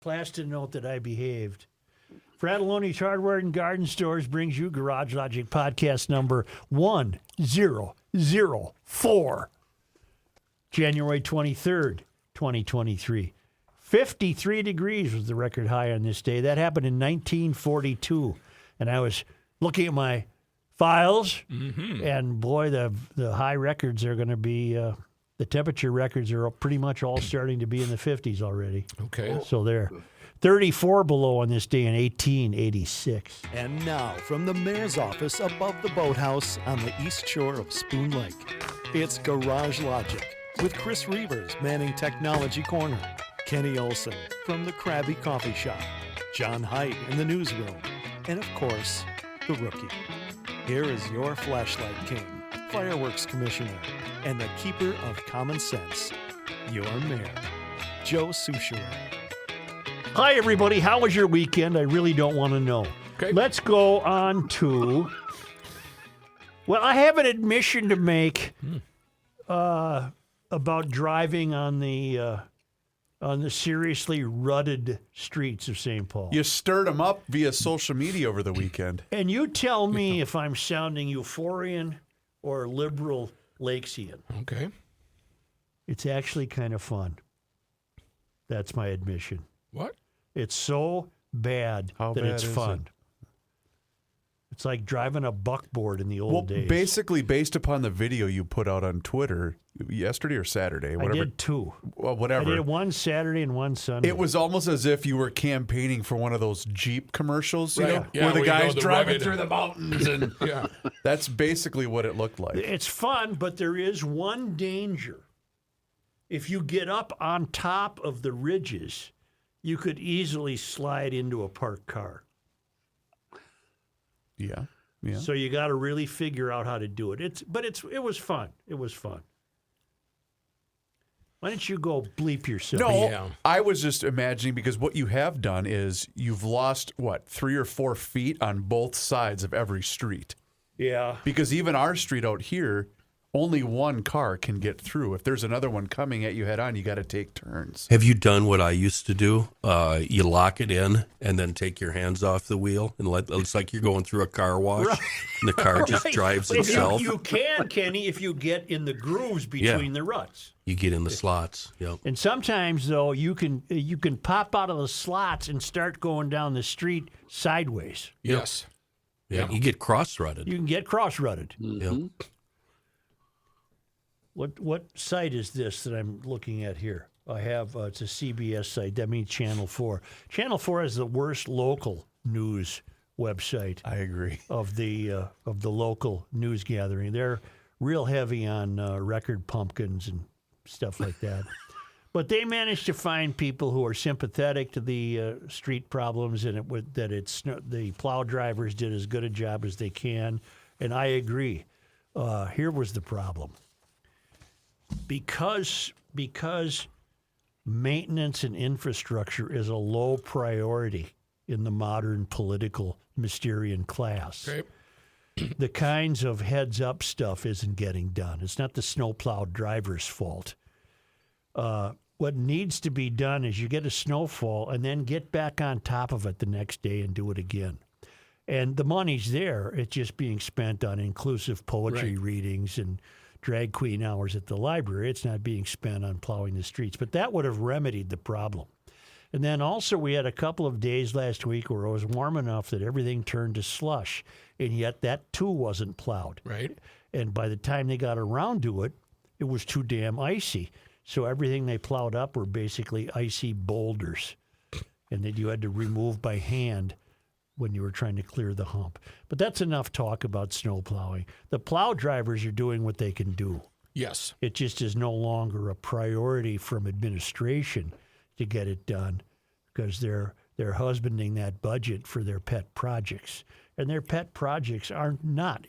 Class to note that I behaved. Fratelloni's Hardware and Garden Stores brings you Garage Logic podcast number 1004, January 23rd, 2023. 53 degrees was the record high on this day. That happened in 1942. And I was looking at my files, and boy, the high records are going to be, the temperature records are pretty much all starting to be in the 50s already. Okay. So there. 34 below on this day in 1886. And now, from the mayor's office above the boathouse on the east shore of Spoon Lake, it's Garage Logic with Chris Reavers manning Technology Corner, Kenny Olson from the Krabby Coffee Shop, John Heidt in the newsroom, and of course, the Rookie. Here is your flashlight king, fireworks commissioner, and the keeper of common sense, your mayor, Joe Souchere. Hi, everybody. How was your weekend? I really don't want to know. Okay. Let's go on to... Well, I have an admission to make about driving on the seriously rutted streets of St. Paul. You stirred them up via social media over the weekend. And you tell me if I'm sounding euphorian or liberal Lakesian. Okay. It's actually kind of fun. That's my admission. What? It's so bad How that bad it's is fun. it? It's like driving a buckboard in the old days. Basically, based upon the video you put out on Twitter yesterday or Saturday, whatever. I did two. Well, whatever. I did one Saturday and one Sunday. It was almost as if you were campaigning for one of those Jeep commercials, you Right. know, Yeah, where the where you guy's go the driving rugged- through the mountains, and Yeah. that's basically what it looked like. It's fun, but there is one danger. If you get up on top of the ridges, you could easily slide into a parked car. Yeah, yeah. So you got to really figure out how to do it. It was fun. It was fun. Why don't you go bleep yourself? No, Yeah. I was just imagining because what you have done is you've lost, 3 or 4 feet on both sides of every street. Yeah. Because even our street out here, only one car can get through. If there's another one coming at you head on, you got to take turns. Have you done what I used to do? You lock it in and then take your hands off the wheel and it's like you're going through a car wash. Right. And the car just Right. drives Well, itself. You can, Kenny, if you get in the grooves between the ruts. You get in the slots. Yep. And sometimes, though, you can pop out of the slots and start going down the street sideways. Yes. Yeah. You get cross-rutted. You can get cross-rutted. Yep. What site is this that I'm looking at here? I have it's a CBS site. That means Channel 4. Channel 4 is the worst local news website I agree. of the local news gathering. They're real heavy on record pumpkins and stuff like that. But they managed to find people who are sympathetic to the street problems, and the plow drivers did as good a job as they can. And I agree. Here was the problem. Because maintenance and infrastructure is a low priority in the modern political Mysterian class, Okay. the kinds of heads-up stuff isn't getting done. It's not the snowplow driver's fault. What needs to be done is you get a snowfall and then get back on top of it the next day and do it again. And the money's there. It's just being spent on inclusive poetry readings and drag queen hours at the library. It's not being spent on plowing the streets. But that would have remedied the problem. And then also we had a couple of days last week where it was warm enough that everything turned to slush, and yet that too wasn't plowed. Right. And by the time they got around to it, it was too damn icy. So everything they plowed up were basically icy boulders, and that you had to remove by hand when you were trying to clear the hump. But that's enough talk about snow plowing. The plow drivers are doing what they can do. Yes. It just is no longer a priority from administration to get it done because they're husbanding that budget for their pet projects. And their pet projects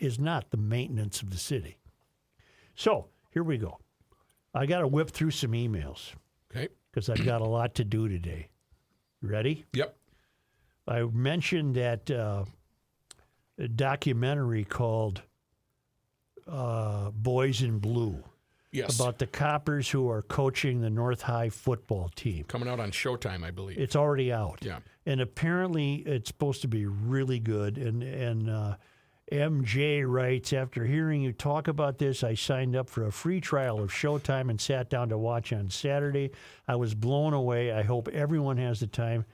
is not the maintenance of the city. So here we go. I got to whip through some emails Okay. because I've got a lot to do today. You ready? Yep. I mentioned that a documentary called Boys in Blue. Yes. about the Coppers who are coaching the North High football team. Coming out on Showtime, I believe. It's already out. Yeah. And apparently it's supposed to be really good. And MJ writes, after hearing you talk about this, I signed up for a free trial of Showtime and sat down to watch on Saturday. I was blown away. I hope everyone has the time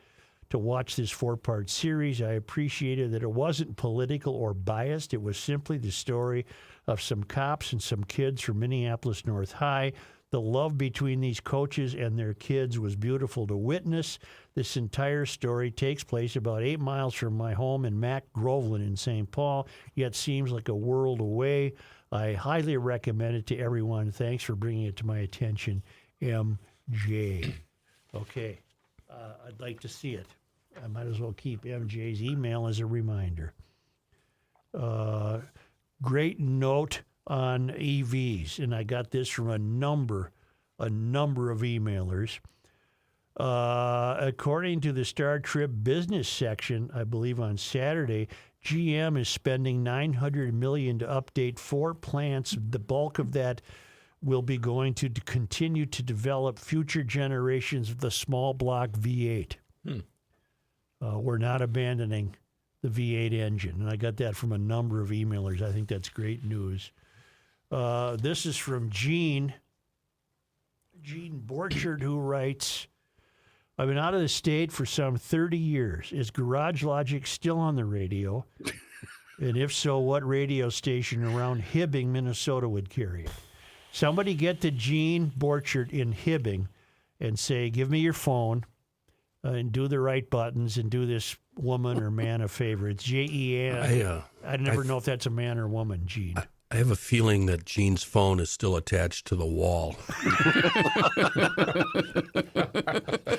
to watch this 4-part series. I appreciated that it wasn't political or biased. It was simply the story of some cops and some kids from Minneapolis North High. The love between these coaches and their kids was beautiful to witness. This entire story takes place about 8 miles from my home in Mac Groveland in St. Paul, yet seems like a world away. I highly recommend it to everyone. Thanks for bringing it to my attention, MJ. Okay. I'd like to see it. I might as well keep MJ's email as a reminder. Great note on EVs, and I got this from a number of emailers. According to the Star Trip business section, I believe on Saturday, GM is spending $900 million to update 4 plants. The bulk of that will be going to continue to develop future generations of the small block V8. We're not abandoning the V8 engine. And I got that from a number of emailers. I think that's great news. This is from Gene Borchard, who writes, I've been out of the state for some 30 years. Is Garage Logic still on the radio? And if so, what radio station around Hibbing, Minnesota would carry it? Somebody get to Gene Borchard in Hibbing and say, give me your phone and do the right buttons and do this woman or man a favor. It's Jen. I never know if that's a man or woman, Gene. I have a feeling that Gene's phone is still attached to the wall.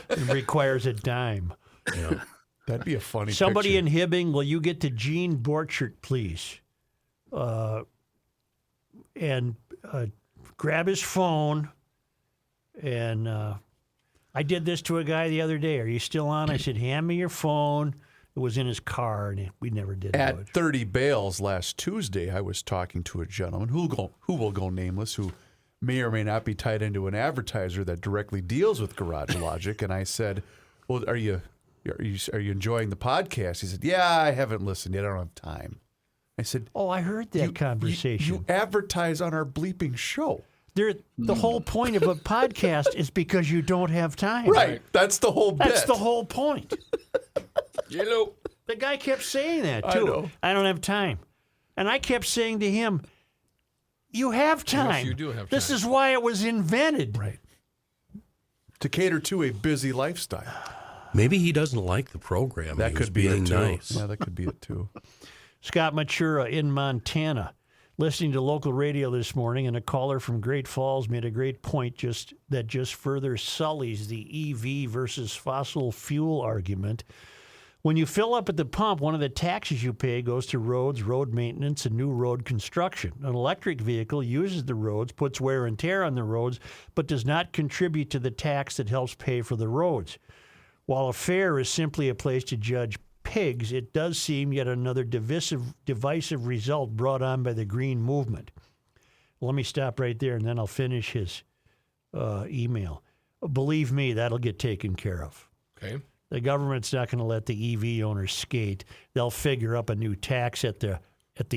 It requires a dime. Yeah. That'd be a funny Somebody picture. in Hibbing, will you get to Gene Borchert, please? And grab his phone. And I did this to a guy the other day. Are you still on? I said, hand me your phone. It was in his car, and we never did do At it. 30 Bales last Tuesday, I was talking to a gentleman who will go nameless, who may or may not be tied into an advertiser that directly deals with Garage Logic. And I said, well, are you enjoying the podcast? He said, yeah, I haven't listened yet. I don't have time. I said, Oh, I heard that conversation. You advertise on our bleeping show. The whole point of a podcast is because you don't have time. Right. That's the whole bit. That's the whole point. Yellow. The guy kept saying that, I too. know. I don't have time. And I kept saying to him, you have time. you do have This time. is why it was invented. Right. To cater to a busy lifestyle. Maybe he doesn't like the program. That He was could be being it, too. nice. Yeah, that could be it, too. Scott Matura in Montana, listening to local radio this morning, and a caller from Great Falls made a great point that just further sullies the EV versus fossil fuel argument. When you fill up at the pump, one of the taxes you pay goes to roads, road maintenance, and new road construction. An electric vehicle uses the roads, puts wear and tear on the roads, but does not contribute to the tax that helps pay for the roads. While a fair is simply a place to judge pigs, it does seem yet another divisive result brought on by the green movement. Let me stop right there, and then I'll finish his email. Believe me, that'll get taken care of. Okay. The government's not going to let the EV owners skate. They'll figure up a new tax at the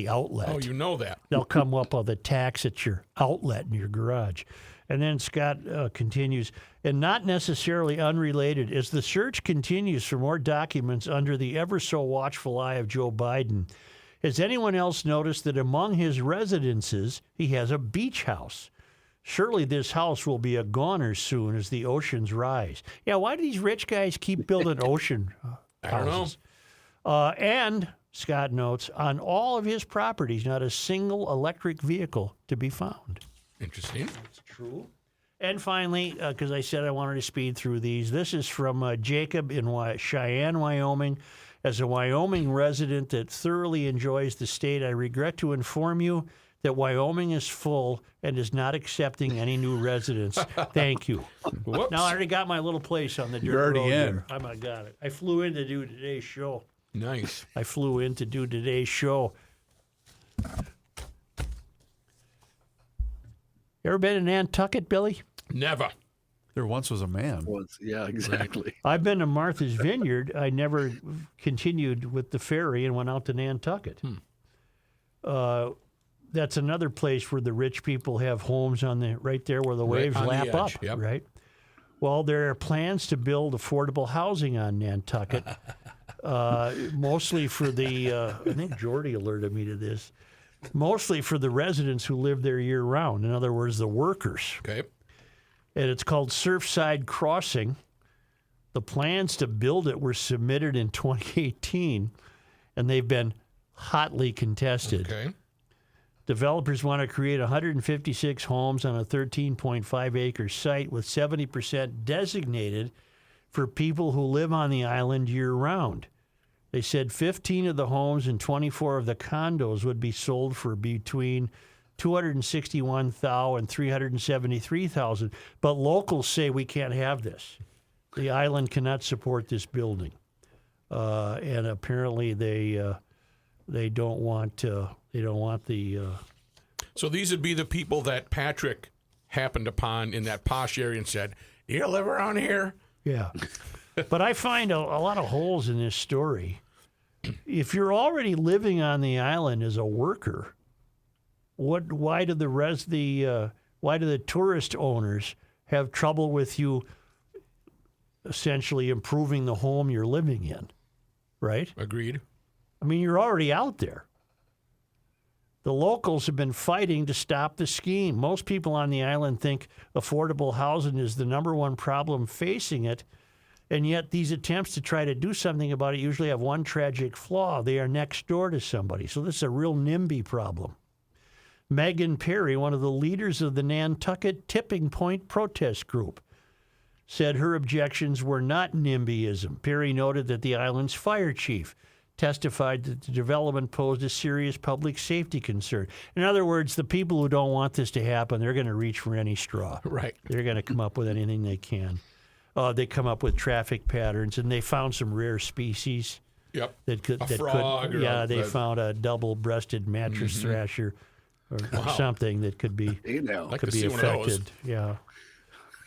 outlet. Oh, you know that. They'll come up with a tax at your outlet in your garage. And then Scott continues, and not necessarily unrelated, as the search continues for more documents under the ever so watchful eye of Joe Biden, has anyone else noticed that among his residences, he has a beach house? Surely this house will be a goner soon as the oceans rise. Yeah, why do these rich guys keep building ocean I don't know. houses? And, Scott notes, on all of his properties, not a single electric vehicle to be found. Interesting. That's true. And finally, because I said I wanted to speed through these, this is from Jacob in Cheyenne, Wyoming. As a Wyoming resident that thoroughly enjoys the state, I regret to inform you that Wyoming is full and is not accepting any new residents. Thank you. Whoops. Now, I already got my little place on the dirt You're already road in. here. I got it. I flew in to do today's show. Nice. You ever been in Nantucket, Billy? Never. There once was a man. Yeah, exactly. I've been to Martha's Vineyard. I never continued with the ferry and went out to Nantucket. That's another place where the rich people have homes on the right there where the waves on the lap edge, up, yep. right? Well, there are plans to build affordable housing on Nantucket, mostly for the, I think Jordy alerted me to this, mostly for the residents who live there year-round. In other words, the workers. Okay. And it's called Surfside Crossing. The plans to build it were submitted in 2018, and they've been hotly contested. Okay. Developers want to create 156 homes on a 13.5-acre site with 70% designated for people who live on the island year-round. They said 15 of the homes and 24 of the condos would be sold for between $261,000 and $373,000. But locals say we can't have this. The island cannot support this building, and apparently they don't want the. So these would be the people that Patrick happened upon in that posh area and said, "You live around here?" Yeah. But I find a lot of holes in this story. If you're already living on the island as a worker, why do the tourist owners have trouble with you essentially improving the home you're living in? Right? Agreed. I mean, you're already out there. The locals have been fighting to stop the scheme. Most people on the island think affordable housing is the number one problem facing it, and yet these attempts to try to do something about it usually have one tragic flaw. They are next door to somebody. So this is a real NIMBY problem. Megan Perry, one of the leaders of the Nantucket Tipping Point protest group, said her objections were not NIMBYism. Perry noted that the island's fire chief testified that the development posed a serious public safety concern. In other words, the people who don't want this to happen, they're going to reach for any straw. Right. They're going to come up with anything they can. They come up with traffic patterns, and they found some rare species. Yep. That could, A frog or they found a double-breasted mattress thrasher or something that could be Hey now. Like could to be see one of those. affected. Yeah.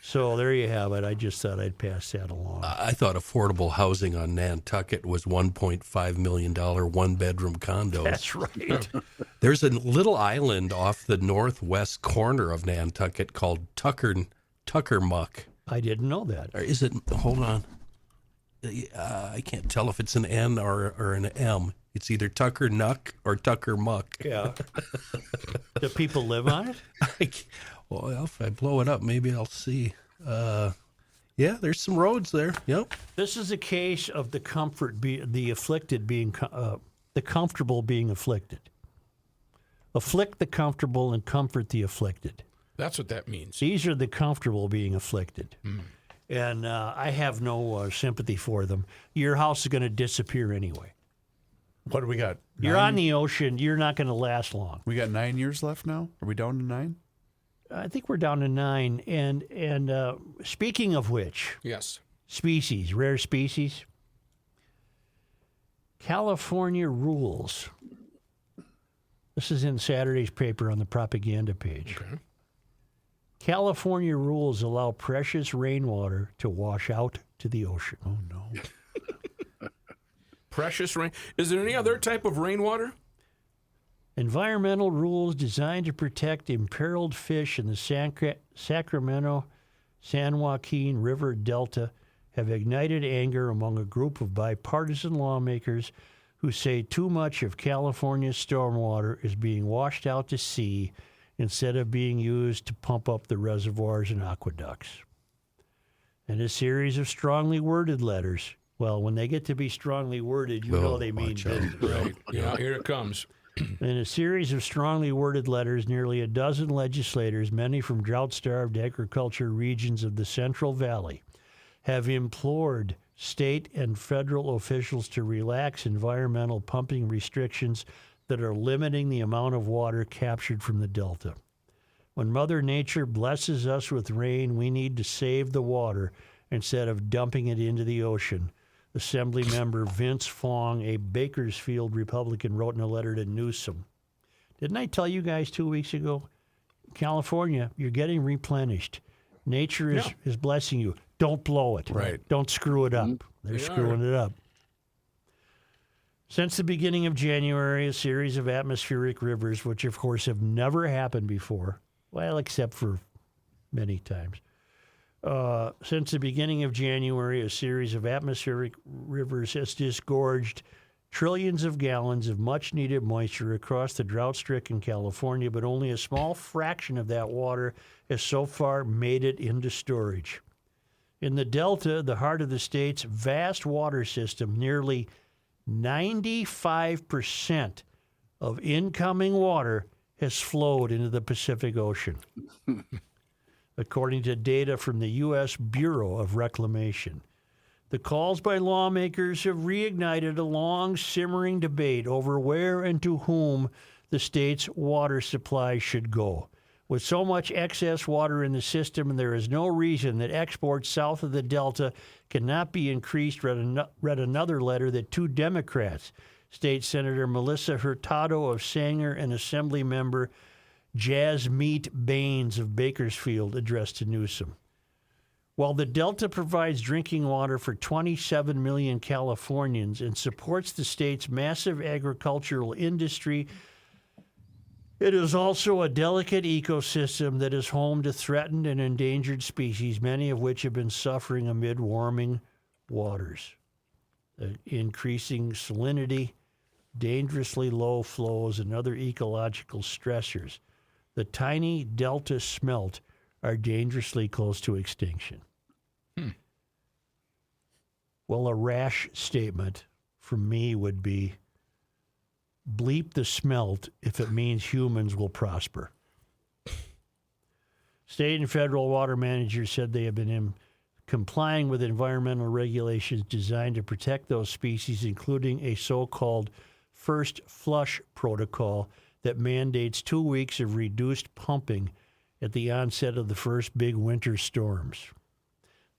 So there you have it. I just thought I'd pass that along. I thought affordable housing on Nantucket was $1.5 million one-bedroom condos. That's right. There's a little island off the northwest corner of Nantucket called Tuckermuck. I didn't know that. Or is it? Hold on. I can't tell if it's an N or an M. It's either Tuckernuck or Tuckermuck. Yeah. Do people live on it? Well, if I blow it up, maybe I'll see. Yeah, there's some roads there. Yep. This is a case of the the afflicted being the comfortable being afflicted. Afflict the comfortable and comfort the afflicted. That's what that means. These are the comfortable being afflicted. And I have no sympathy for them. Your house is going to disappear anyway. What do we got? You're on the ocean. You're not going to last long. We got 9 years left now? Are we down to 9? I think we're down to 9. And speaking of which, Yes. species, rare species, California rules. This is in Saturday's paper on the propaganda page. Okay. California rules allow precious rainwater to wash out to the ocean. Oh, no. Precious rain. Is there any other type of rainwater? Environmental rules designed to protect imperiled fish in the Sacramento San Joaquin River Delta have ignited anger among a group of bipartisan lawmakers who say too much of California's stormwater is being washed out to sea instead of being used to pump up the reservoirs and aqueducts. And a series of strongly worded letters. Well, when they get to be strongly worded, you know they mean watch out. business. Right. Yeah, here it comes. In a series of strongly worded letters, nearly a dozen legislators, many from drought-starved agriculture regions of the Central Valley, have implored state and federal officials to relax environmental pumping restrictions that are limiting the amount of water captured from the Delta. When Mother Nature blesses us with rain, we need to save the water instead of dumping it into the ocean. Assembly member Vince Fong, a Bakersfield Republican, wrote in a letter to Newsom. Didn't I tell you guys 2 weeks ago? California, you're getting replenished. Nature is blessing you. Don't blow it. Right. Don't screw it up. They're screwing it up. Since the beginning of January, a series of atmospheric rivers, which of course have never happened before, well, except for many times. Since the beginning of January, a series of atmospheric rivers has disgorged trillions of gallons of much-needed moisture across the drought-stricken California, but only a small fraction of that water has so far made it into storage. In the Delta, the heart of the state's vast water system, nearly 95% of incoming water has flowed into the Pacific Ocean, according to data from the U.S. Bureau of Reclamation. The calls by lawmakers have reignited a long simmering debate over where and to whom the state's water supply should go. With so much excess water in the system, there is no reason that exports south of the Delta cannot be increased, read another letter that two Democrats, State Senator Melissa Hurtado of Sanger and Assembly Member Jasmeet Baines of Bakersfield, addressed to Newsom. While the Delta provides drinking water for 27 million Californians and supports the state's massive agricultural industry, it is also a delicate ecosystem that is home to threatened and endangered species, many of which have been suffering amid warming waters. Increasing salinity, dangerously low flows, and other ecological stressors. The tiny Delta smelt are dangerously close to extinction. Well, a rash statement from me would be, bleep the smelt if it means humans will prosper. State and federal water managers said they have been complying with environmental regulations designed to protect those species, including a so-called first flush protocol that mandates 2 weeks of reduced pumping at the onset of the first big winter storms.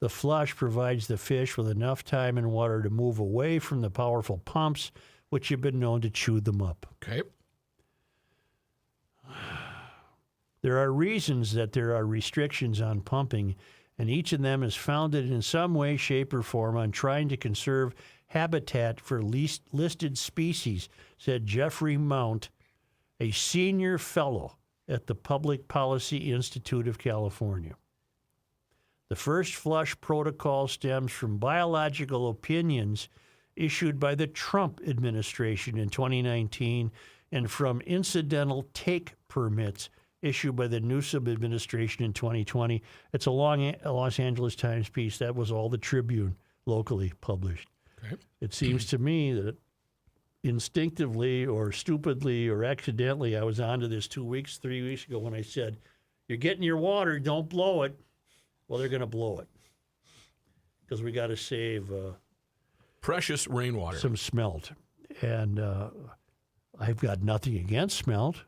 The flush provides the fish with enough time and water to move away from the powerful pumps, which have been known to chew them up. Okay. There are reasons that there are restrictions on pumping, and each of them is founded in some way, shape, or form on trying to conserve habitat for listed species, said Jeffrey Mount, a senior fellow at the Public Policy Institute of California. The first flush protocol stems from biological opinions issued by the Trump administration in 2019 and from incidental take permits issued by the Newsom administration in 2020. It's a long Los Angeles Times piece. That was all the Tribune locally published. Okay. It seems to me that instinctively or stupidly or accidentally, I was onto this 3 weeks ago when I said, you're getting your water, don't blow it. Well, they're going to blow it because we got to save Precious rainwater. some smelt. And I've got nothing against smelt.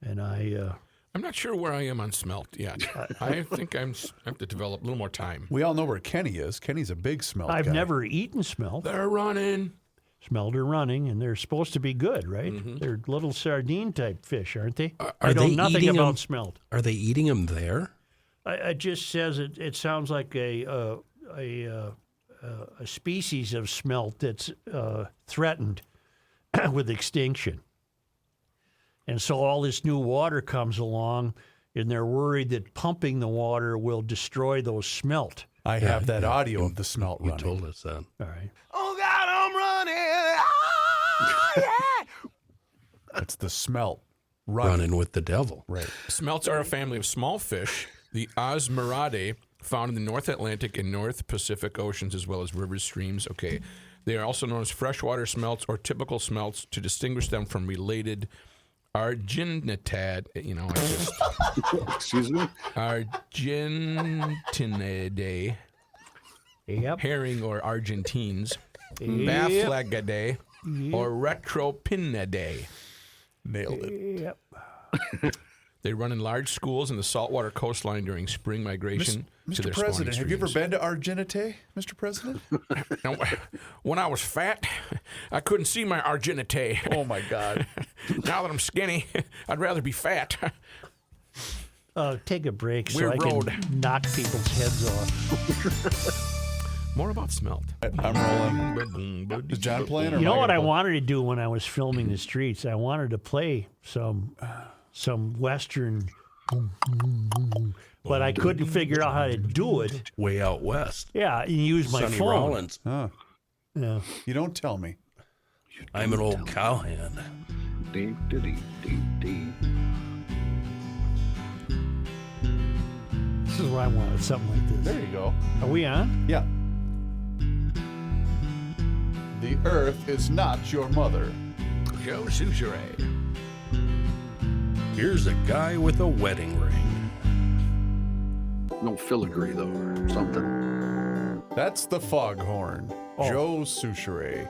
And I'm not sure where I am on smelt yet. I think I have to develop a little more time. We all know where Kenny is. Kenny's a big smelt I've guy. never eaten smelt. They're running. Smelt are running, and they're supposed to be good, right? They're little sardine-type fish, aren't they? Are I know they nothing eating about them? smelt. Are they eating them there? It just says it sounds like a species of smelt that's threatened with extinction. And so all this new water comes along, and they're worried that pumping the water will destroy those smelt. I have that audio of the smelt You running. told us that. All right. Oh God, I'm running! Ah, yeah! It's the smelt running. Running with the devil. Right. Smelts are a family of small fish, the Osmeridae, found in the North Atlantic and North Pacific Oceans, as well as rivers, streams. Okay. They are also known as freshwater smelts or typical smelts to distinguish them from related Argentinidae, Excuse me? Argentinidae, Yep. herring or Argentines, Yep. Baflagadae, or Retropinidae. Nailed it. Yep. They run in large schools in the saltwater coastline during spring migration to Mr. their President, spawning have you ever streams. been to Argentate, Mr. President? Now, when I was fat, I couldn't see my Argentate. Oh, my God. Now that I'm skinny, I'd rather be fat. Take a break so Weird I road. can knock people's heads off. More about smelt. I'm rolling. Is John playing? Or You know am what I gonna wanted to do when I was filming the streets? I wanted to play some Western, but I couldn't figure out how to do it. Way out west. Yeah, and use my Sonny phone. Rollins. Huh. Yeah. You don't tell me. I'm an old cowhand. Dee, dee, dee, dee, dee. This is what I wanted, something like this. There you go. Are we on? Yeah. The earth is not your mother. Joe Souchere. Here's a guy with a wedding ring. No filigree, though, or something. That's the foghorn. Joe Souchere.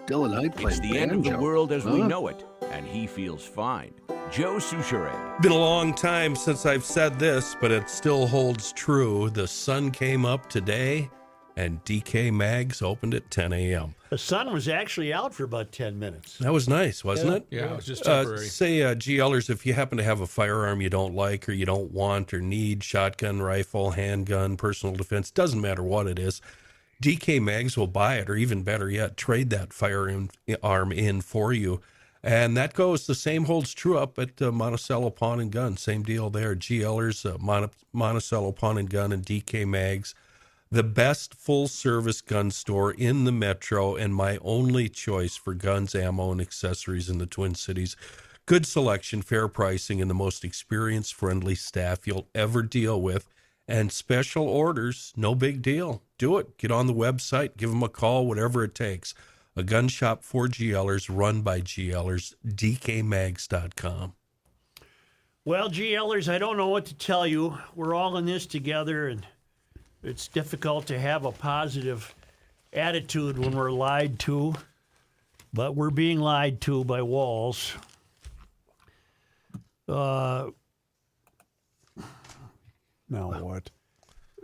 Dylan Heidt plays It's the end of the banjo. world as we Huh? know it, and he feels fine. Joe Souchere. Been a long time since I've said this, but it still holds true. The sun came up today, and DK Mags opened at 10 a.m. The sun was actually out for about 10 minutes. That was nice, wasn't it? Yeah, it was just temporary. Say, GLers, if you happen to have a firearm you don't like or you don't want or need, shotgun, rifle, handgun, personal defense, doesn't matter what it is, DK Mags will buy it, or even better yet, trade that firearm in for you. And that goes, the same holds true up at Monticello Pawn and Gun. Same deal there. GLers, Monticello Pawn and Gun, and DK Mags. The best full-service gun store in the metro and my only choice for guns, ammo, and accessories in the Twin Cities. Good selection, fair pricing, and the most experienced, friendly staff you'll ever deal with. And special orders, no big deal. Do it. Get on the website, give them a call, whatever it takes. A gun shop for GLers, run by GLers, dkmags.com. Well, GLers, I don't know what to tell you. We're all in this together, and it's difficult to have a positive attitude when we're lied to, but we're being lied to by Walz. Now what?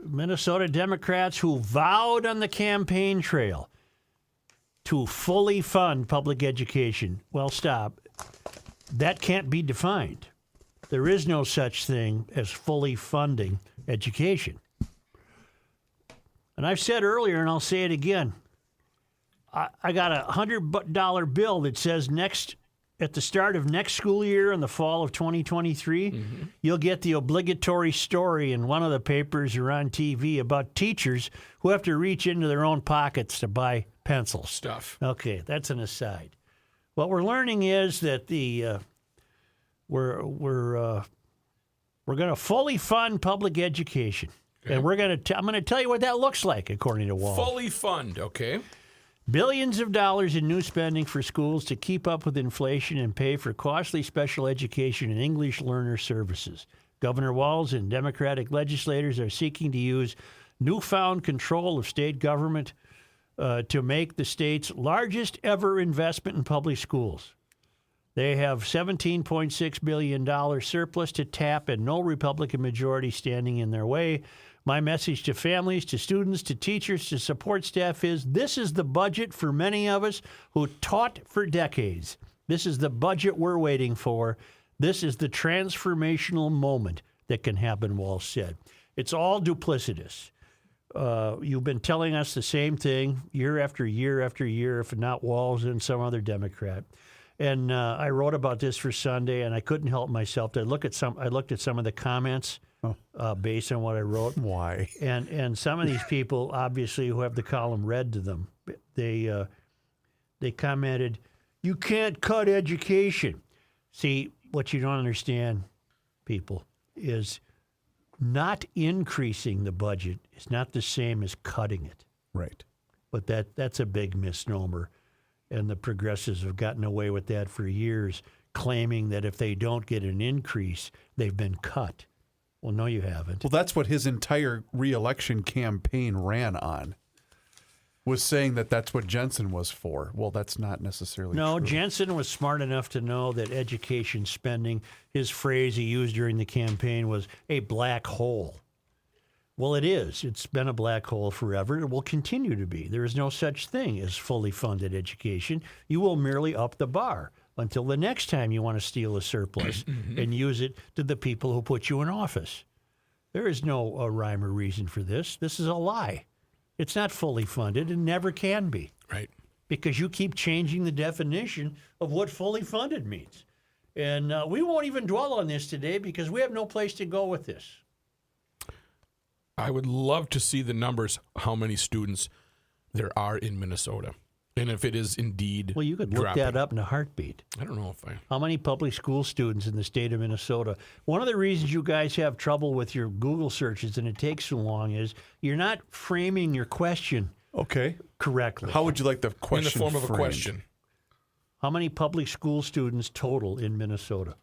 Minnesota Democrats who vowed on the campaign trail to fully fund public education. Well, stop. That can't be defined. There is no such thing as fully funding education. And I've said earlier, and I'll say it again, I got a $100 bill that says at the start of next school year in the fall of 2023, you'll get the obligatory story in one of the papers or on TV about teachers who have to reach into their own pockets to buy pencils. Stuff. Okay, that's an aside. What we're learning is that we're going to fully fund public education, and I'm going to tell you what that looks like according to Walz. Fully fund, okay. Billions of dollars in new spending for schools to keep up with inflation and pay for costly special education and English learner services. Governor Walz and Democratic legislators are seeking to use newfound control of state government to make the state's largest ever investment in public schools. They have $17.6 billion surplus to tap and no Republican majority standing in their way. My message to families, to students, to teachers, to support staff is this is the budget for many of us who taught for decades. This is the budget we're waiting for. This is the transformational moment that can happen, Walz said. It's all duplicitous. You've been telling us the same thing year after year after year, if not Walz and some other Democrat. And I wrote about this for Sunday, and I couldn't help myself. I looked at some of the comments based on what I wrote. Why? And some of these people, obviously, who have the column read to them, they commented, "You can't cut education." See, what you don't understand, people, is not increasing the budget is not the same as cutting it. Right. But that's a big misnomer. And the progressives have gotten away with that for years, claiming that if they don't get an increase, they've been cut. Well, no, you haven't. Well, that's what his entire reelection campaign ran on, was saying that that's what Jensen was for. Well, that's not necessarily No, true. Jensen was smart enough to know that education spending, his phrase he used during the campaign was a black hole. Well, it is. It's been a black hole forever. It will continue to be. There is no such thing as fully funded education. You will merely up the bar. until the next time you want to steal a surplus and use it to the people who put you in office. There is no rhyme or reason for this. This is a lie. It's not fully funded and never can be. Right. Because you keep changing the definition of what fully funded means. And we won't even dwell on this today because we have no place to go with this. I would love to see the numbers, how many students there are in Minnesota. And if it is indeed Well, you could look dropping. that up in a heartbeat. I don't know if I... How many public school students in the state of Minnesota? One of the reasons you guys have trouble with your Google searches and it takes so long is you're not framing your question Okay. correctly. How would you like the In question the form of a framed? question. How many public school students total in Minnesota?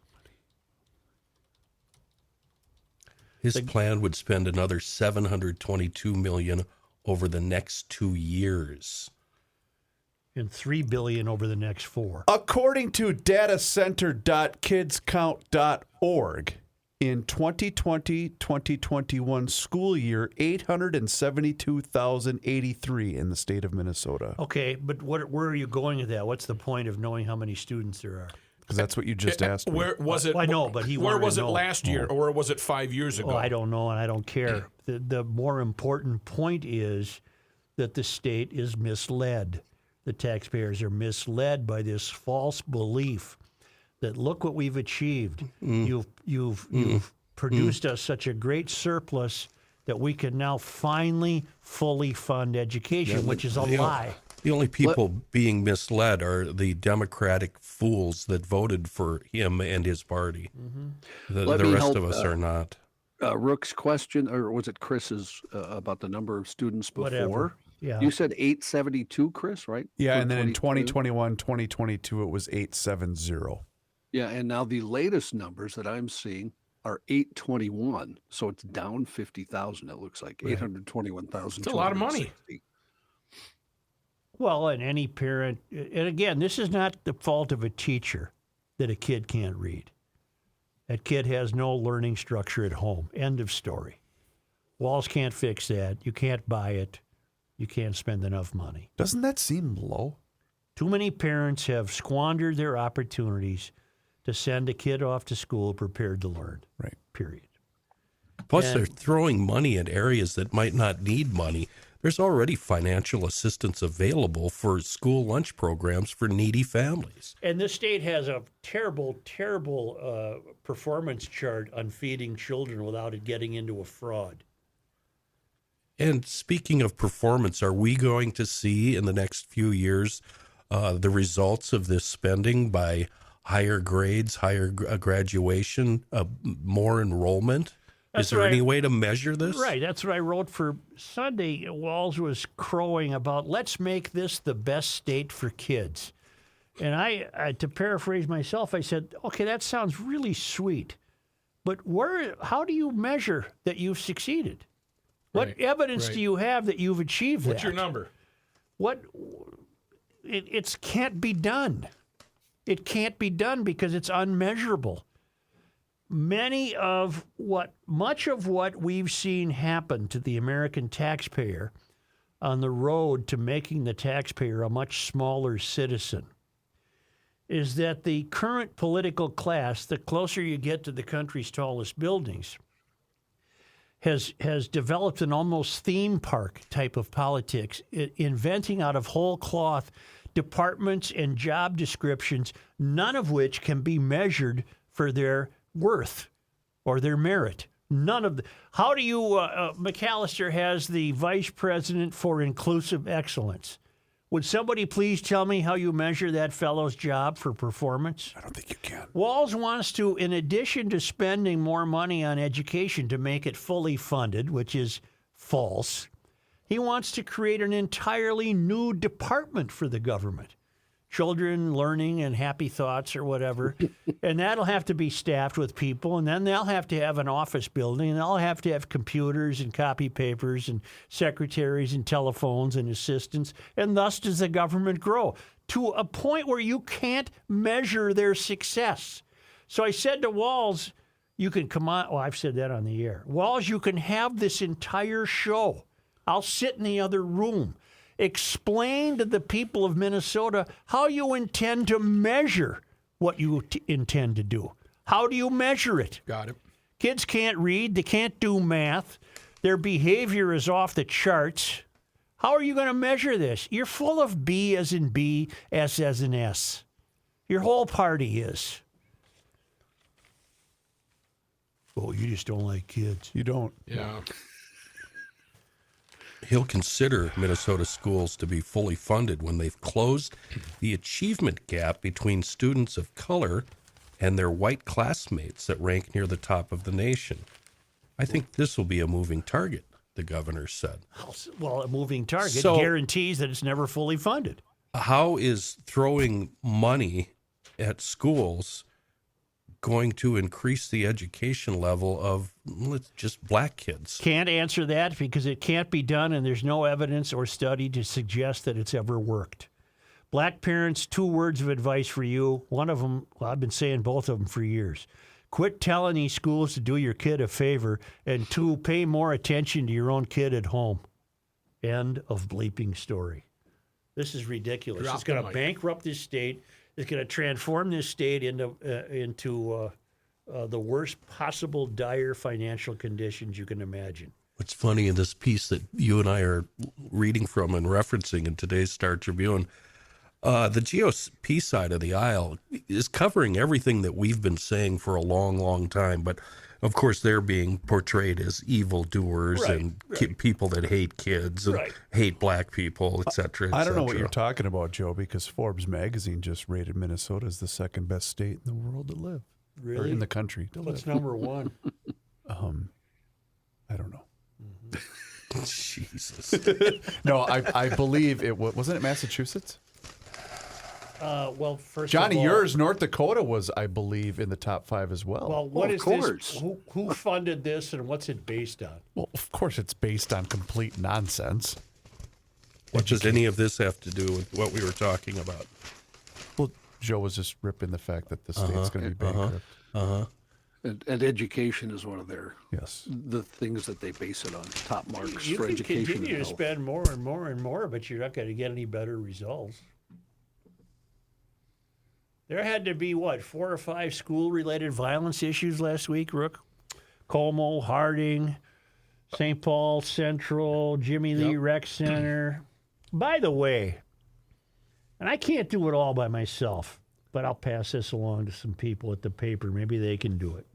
His plan would spend another $722 million over the next 2 years. And $3 billion over the next 4. According to datacenter.kidscount.org, in 2020-2021 school year, 872,083 in the state of Minnesota. Okay, but where are you going with that? What's the point of knowing how many students there are? Because that's what you just asked me. Where was it? Well, I know, but he where wanted to was it know. last year, or was it 5 years ago? Oh, I don't know, and I don't care. The more important point is that the state is misled. The taxpayers are misled by this false belief that look what we've achieved. You've produced us such a great surplus that we can now finally fully fund education, which is a lie. The only people being misled are the Democratic fools that voted for him and his party. The Let me rest help, of us are not. Rook's question, or was it Chris's about the number of students before? Whatever. Yeah. You said 872, Chris, right? Yeah, For and then in 22? 2021, 2022, it was 870. Yeah, and now the latest numbers that I'm seeing are 821. So it's down 50,000, it looks like. 821,000. It's a lot of money. Well, and any parent, and again, this is not the fault of a teacher that a kid can't read. That kid has no learning structure at home. End of story. Walz can't fix that. You can't buy it. You can't spend enough money. Doesn't that seem low? Too many parents have squandered their opportunities to send a kid off to school prepared to learn. Right. Period. Plus, and- they're throwing money at areas that might not need money. There's already financial assistance available for school lunch programs for needy families. And this state has a terrible, terrible performance chart on feeding children without it getting into a fraud. And speaking of performance, are we going to see in the next few years the results of this spending by higher grades, higher graduation, more enrollment? That's Is there right. any way to measure this? Right. That's what I wrote for Sunday. Walz was crowing about, let's make this the best state for kids. And I to paraphrase myself, I said, okay, that sounds really sweet. But how do you measure that you've succeeded? What Right, evidence right. do you have that you've achieved What's that? your number? It can't be done. It can't be done because it's unmeasurable. Much of what we've seen happen to the American taxpayer on the road to making the taxpayer a much smaller citizen is that the current political class, the closer you get to the country's tallest buildings, has developed an almost theme park type of politics, inventing out of whole cloth departments and job descriptions, none of which can be measured for their worth or their merit. None of the. How do you? McAllister has the vice president for inclusive excellence. Would somebody please tell me how you measure that fellow's job for performance? I don't think you can. Walz wants to, in addition to spending more money on education to make it fully funded, which is false, he wants to create an entirely new department for the government. Children learning and happy thoughts or whatever. And that'll have to be staffed with people. And then they'll have to have an office building. And they'll have to have computers and copy papers and secretaries and telephones and assistants. And thus does the government grow to a point where you can't measure their success. So I said to Walz, you can come on. Oh, I've said that on the air. Walz, you can have this entire show. I'll sit in the other room. Explain to the people of Minnesota how you intend to measure what you intend to do. How do you measure it? Got it. Kids can't read. They can't do math. Their behavior is off the charts. How are you going to measure this? You're full of B as in B, S as in S. Your whole party is. Oh, you just don't like kids. You don't. Yeah. He'll consider Minnesota schools to be fully funded when they've closed the achievement gap between students of color and their white classmates that rank near the top of the nation. I think this will be a moving target, the governor said. Well, a moving target So- guarantees that it's never fully funded. How is throwing money at schools going to increase the education level of, let's just black kids? Can't answer that because it can't be done, and there's no evidence or study to suggest that it's ever worked. Black parents, 2 words of advice for you. One of them, well, I've been saying both of them for years. Quit telling these schools to do your kid a favor, and 2, pay more attention to your own kid at home. End of bleeping story. This is ridiculous. Drop It's going the to mic. bankrupt this state. It's going to transform this state into the worst possible dire financial conditions you can imagine. What's funny in this piece that you and I are reading from and referencing in today's Star Tribune, the GOP side of the aisle is covering everything that we've been saying for a long, long time. But of course, they're being portrayed as evildoers and people that hate kids and hate black people, et cetera, et I don't know what cetera. you're talking about, Joe, because Forbes magazine just rated Minnesota as the second best state in the world to live. Or in the country to What's live. number 1? I don't know. Jesus. No, I believe it was. Wasn't it Massachusetts? Well, first Johnny, of all, yours, North Dakota was, I believe, in the top 5 as well. Well, what of is course. this? Who funded this, and what's it based on? Well, of course, it's based on complete nonsense. What does any of this have to do with what we were talking about? Well, Joe was just ripping the fact that the state's going to be bankrupt. And education is one of Yes. the things that they base it on. Top marks You for can education. continue and to health. spend more and more and more, but you're not going to get any better results. There had to be, 4 or 5 school-related violence issues last week, Rook? Como, Harding, St. Paul Central, Jimmy Lee Rec Center. By the way, and I can't do it all by myself, but I'll pass this along to some people at the paper. Maybe they can do it.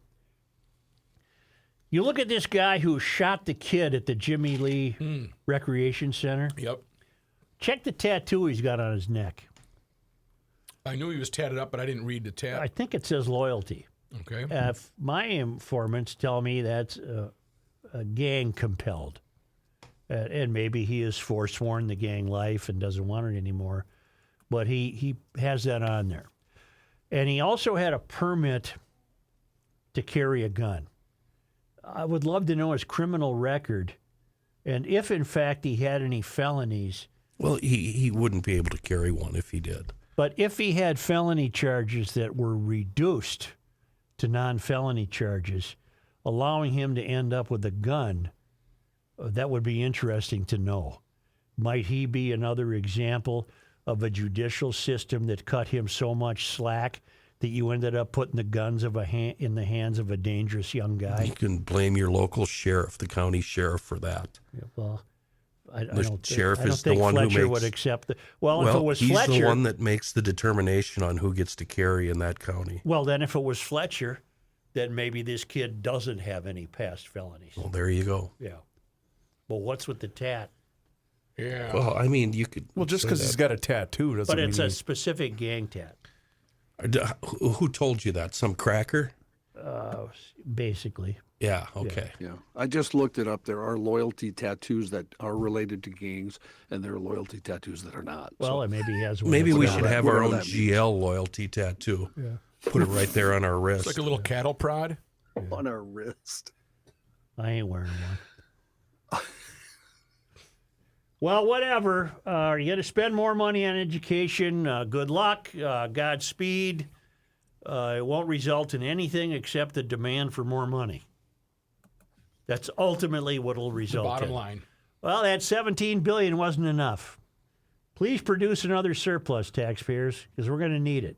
You look at this guy who shot the kid at the Jimmy Lee Recreation Center. Yep. Check the tattoo he's got on his neck. I knew he was tatted up, but I didn't read the tat. I think it says loyalty. Okay. If my informants tell me that's gang compelled, and maybe he has forsworn the gang life and doesn't want it anymore, but he has that on there. And he also had a permit to carry a gun. I would love to know his criminal record, and if in fact he had any felonies. Well, he wouldn't be able to carry one if he did. But if he had felony charges that were reduced to non-felony charges, allowing him to end up with a gun, that would be interesting to know. Might he be another example of a judicial system that cut him so much slack that you ended up putting the guns in the hands of a dangerous young guy? You can blame your local sheriff, the county sheriff, for that. Yeah, well, I The don't sheriff think, I don't is the think one who Fletcher makes- would accept the. Well, if it Well, was he's Fletcher, the one that makes the determination on who gets to carry in that county. well, then if it was Fletcher, then maybe this kid doesn't have any past felonies. Well, there you go. Yeah. Well, what's with the tat? Yeah. Well, I mean, you could. Well, just say because he's that. got a tattoo doesn't But mean it's he- a specific gang tat, Who told you that? Some cracker? basically. Yeah. Okay. Yeah, I just looked it up. There are loyalty tattoos that are related to gangs, and there are loyalty tattoos that are not. Well, and maybe he has one. Maybe that's we not. should have our whatever own that means. GL loyalty tattoo. Yeah. Put it right there on our wrist. It's like a little cattle prod. On our wrist. I ain't wearing one. Well, whatever. You got to spend more money on education. Good luck. Godspeed. It won't result in anything except the demand for more money. That's ultimately what will The result bottom in. line. Well, that $17 billion wasn't enough. Please produce another surplus, taxpayers, because we're going to need it.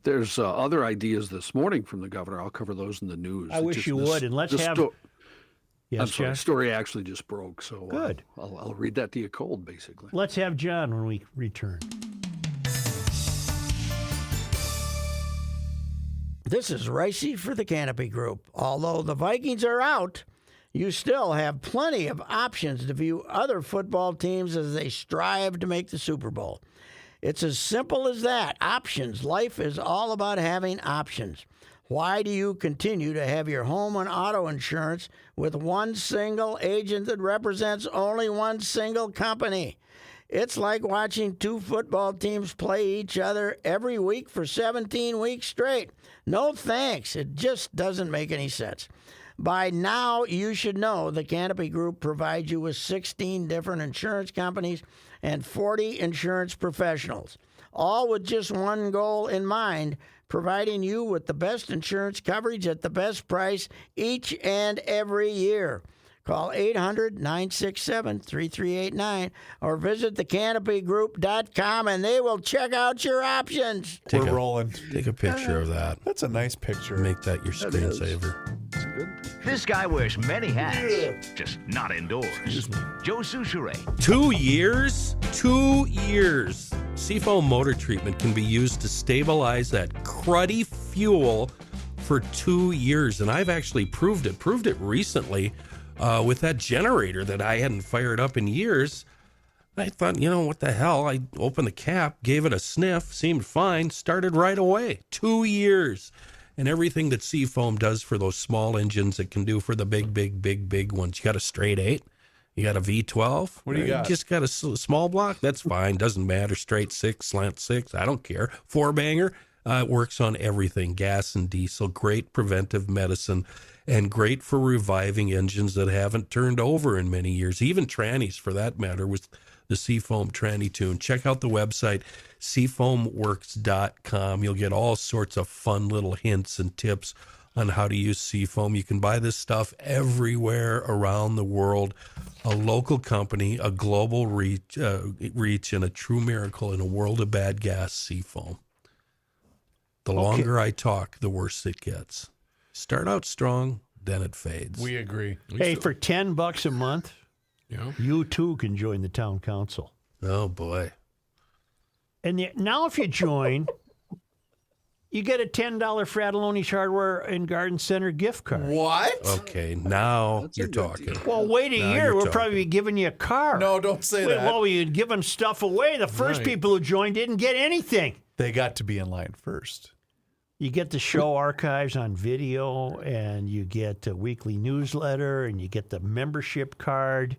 There's other ideas this morning from the governor. I'll cover those in the news. I wish you would, and let's have. Yes, I'm sorry, John? story actually just broke, so Good. I'll read that to you cold, basically. Let's have John when we return. This is Ricey for the Canopy Group. Although the Vikings are out, you still have plenty of options to view other football teams as they strive to make the Super Bowl. It's as simple as that. Options. Life is all about having options. Why do you continue to have your home and auto insurance with one single agent that represents only one single company? It's like watching two football teams play each other every week for 17 weeks straight. No thanks. It just doesn't make any sense. By now, you should know the Canopy Group provides you with 16 different insurance companies and 40 insurance professionals, all with just one goal in mind, providing you with the best insurance coverage at the best price each and every year. Call 800-967-3389 or visit thecanopygroup.com and they will check out your options. We're rolling. Take a picture of that. That's a nice picture. Make that your screensaver. This guy wears many hats, just not indoors. Joe Souchere. 2 years? 2 years. Seafoam motor treatment can be used to stabilize that cruddy fuel for 2 years. And I've actually proved it recently with that generator that I hadn't fired up in years. I thought, what the hell? I opened the cap, gave it a sniff, seemed fine, started right away. 2 years. And everything that Seafoam does for those small engines, it can do for the big ones. You got a straight 8? You got a V12? What do you got? Just got a small block? That's fine. Doesn't matter. Straight 6, slant 6. I don't care. 4-banger. It works on everything. Gas and diesel. Great preventive medicine. And great for reviving engines that haven't turned over in many years. Even trannies, for that matter, with the Seafoam Tranny Tune. Check out the website, seafoamworks.com. You'll get all sorts of fun little hints and tips on how to use Seafoam. You can buy this stuff everywhere around the world. A local company, a global reach, and a true miracle in a world of bad gas. Seafoam. The longer I talk, the worse it gets. Start out strong, then it fades. We agree. Hey, for $10 a month, you too can join the town council. Oh, boy. And now if you join, you get a $10 Fratelloni's Hardware and Garden Center gift card. What? Okay, now you're talking. Well, wait a year. We'll probably be giving you a car. No, don't say that. Well, you'd giving stuff away. The first people who joined didn't get anything. They got to be in line first. You get the show archives on video, and you get a weekly newsletter, and you get the membership card.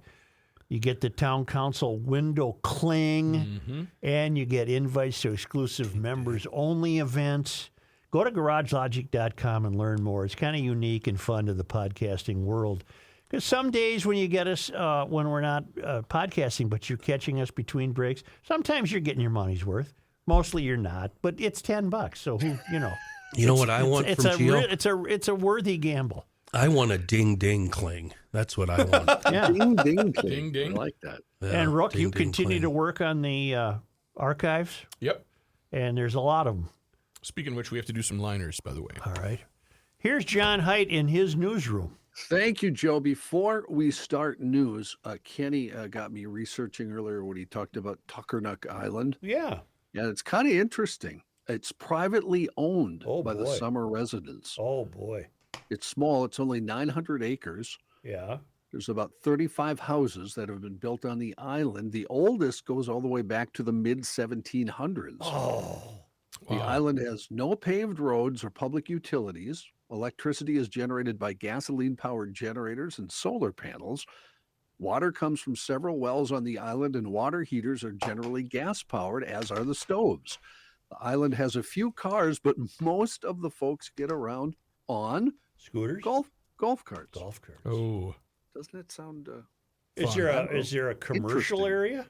You get the town council window cling, and you get invites to exclusive members-only events. Go to garagelogic.com and learn more. It's kind of unique and fun to the podcasting world. Because some days when you get us, when we're not podcasting, but you're catching us between breaks, sometimes you're getting your money's worth. Mostly you're not, but it's $10. So who, You know what I want from Gio? It's a worthy gamble. I want a ding cling. That's what I want. Yeah. Ding, ding, ding. Ding, ding. I like that. Yeah, And Rook, you ding, continue cling. to work on the archives, Yep. and there's a lot of them. Speaking of which, we have to do some liners, by the way. All right. Here's John Heidt in his newsroom. Thank you, Joe. Before we start news, Kenny got me researching earlier when he talked about Tuckernuck Island. Yeah. Yeah, it's kind of interesting. It's privately owned by the boy. summer residents. Oh, boy. It's small. It's only 900 acres. Yeah. There's about 35 houses that have been built on the island. The oldest goes all the way back to the mid-1700s. Oh. The island has no paved roads or public utilities. Electricity is generated by gasoline-powered generators and solar panels. Water comes from several wells on the island, and water heaters are generally gas-powered, as are the stoves. The island has a few cars, but most of the folks get around on Scooters? golf carts. Golf carts. Oh. Doesn't that sound Is there a commercial Interesting. area?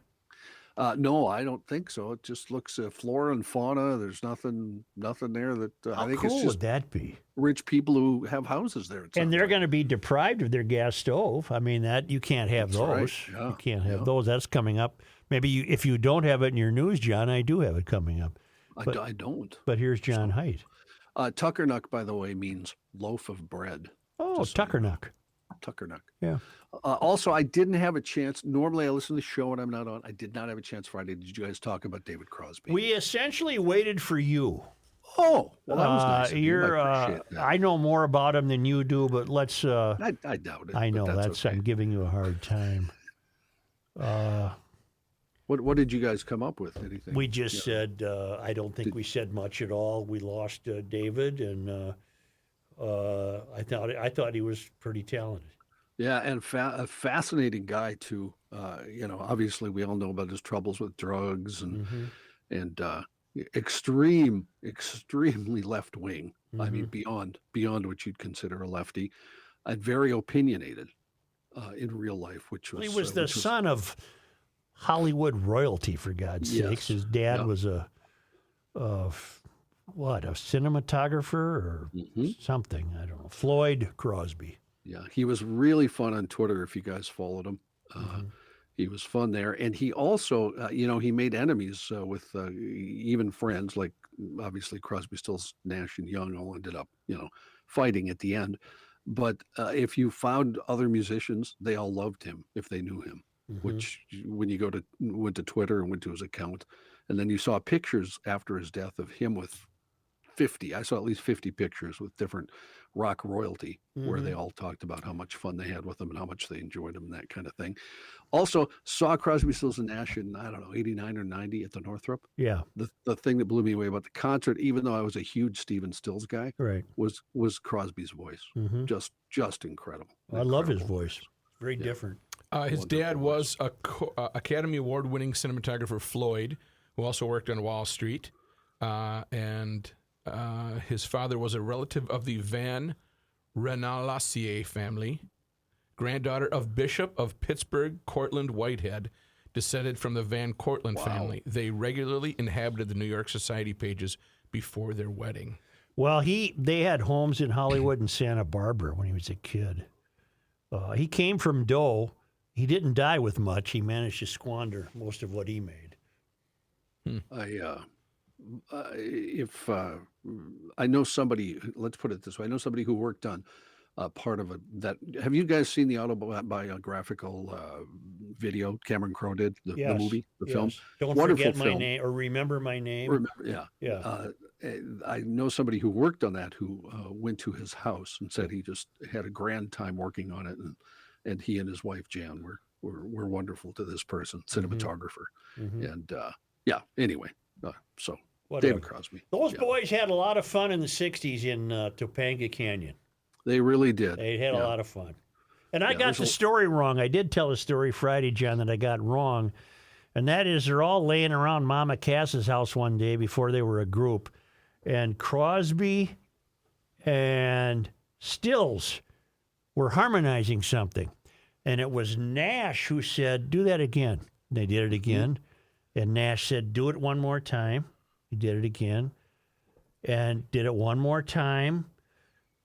No, I don't think so. It just looks flora and fauna. There's nothing there that How I think cool it's just would that be? rich people who have houses there. it And sounds they're like. going to be deprived of their gas stove. I mean, that you can't have That's those. right. Yeah. You can't have Yeah. those. That's coming up. Maybe if you don't have it in your news, John, I do have it coming up. I don't. But here's John Heidt. Tuckernuck, by the way, means loaf of bread. Oh, Just so you know. Tuckernuck. Tuckernuck. Yeah. Also, I didn't have a chance. Normally, I listen to the show when I'm not on. I did not have a chance Friday. Did you guys talk about David Crosby? We essentially waited for you. Oh, well, that was nice of you. You're. I appreciate that. I know more about him than you do, but let's. I doubt it. I but know that's okay. I'm giving you a hard time. What did you guys come up with? Anything? We just said. I don't think we said much at all. We lost David, and I thought he was pretty talented. Yeah, and a fascinating guy too. Obviously we all know about his troubles with drugs and extremely left wing. I mean, beyond what you'd consider a lefty, and very opinionated in real life. Which was he was the son of Hollywood royalty, for God's sakes. His dad was a cinematographer or something. I don't know. Floyd Crosby. Yeah, he was really fun on Twitter if you guys followed him. He was fun there. And he also, he made enemies with even friends, like obviously Crosby, Stills, Nash, and Young all ended up, fighting at the end. But if you found other musicians, they all loved him if they knew him, which when you went to Twitter and went to his account, and then you saw pictures after his death of him with 50. I saw at least 50 pictures with different rock royalty where they all talked about how much fun they had with him and how much they enjoyed him and that kind of thing. Also saw Crosby, Stills, and Nash in, 89 or 90 at the Northrop. Yeah. The thing that blew me away about the concert, even though I was a huge Stephen Stills guy, right, was Crosby's voice. Just incredible. I love his voice. Very different. His dad was Academy Award-winning cinematographer Floyd, who also worked on Wall Street, and his father was a relative of the Van Renalassier family, granddaughter of Bishop of Pittsburgh, Cortland Whitehead, descended from the Van Cortland family. They regularly inhabited the New York Society pages before their wedding. Well, they had homes in Hollywood and Santa Barbara when he was a kid. He came from dough. He didn't die with much. He managed to squander most of what he made. I know somebody, let's put it this way, I know somebody who worked on part of that. Have you guys seen the autobiographical video Cameron Crowe did, the movie, the film? Don't Wonderful forget my film. name or remember my name. I know somebody who worked on that who went to his house and said he just had a grand time working on it, and he and his wife Jan were wonderful to this person, cinematographer, and anyway, so. Whatever. David Crosby. Those boys had a lot of fun in the 60s in Topanga Canyon. They really did. They had a lot of fun. And I got the story wrong. I did tell a story Friday, John, that I got wrong. And that is they're all laying around Mama Cass's house one day before they were a group. And Crosby and Stills were harmonizing something. And it was Nash who said, do that again. And they did it again. And Nash said, do it one more time. He did it again and did it one more time.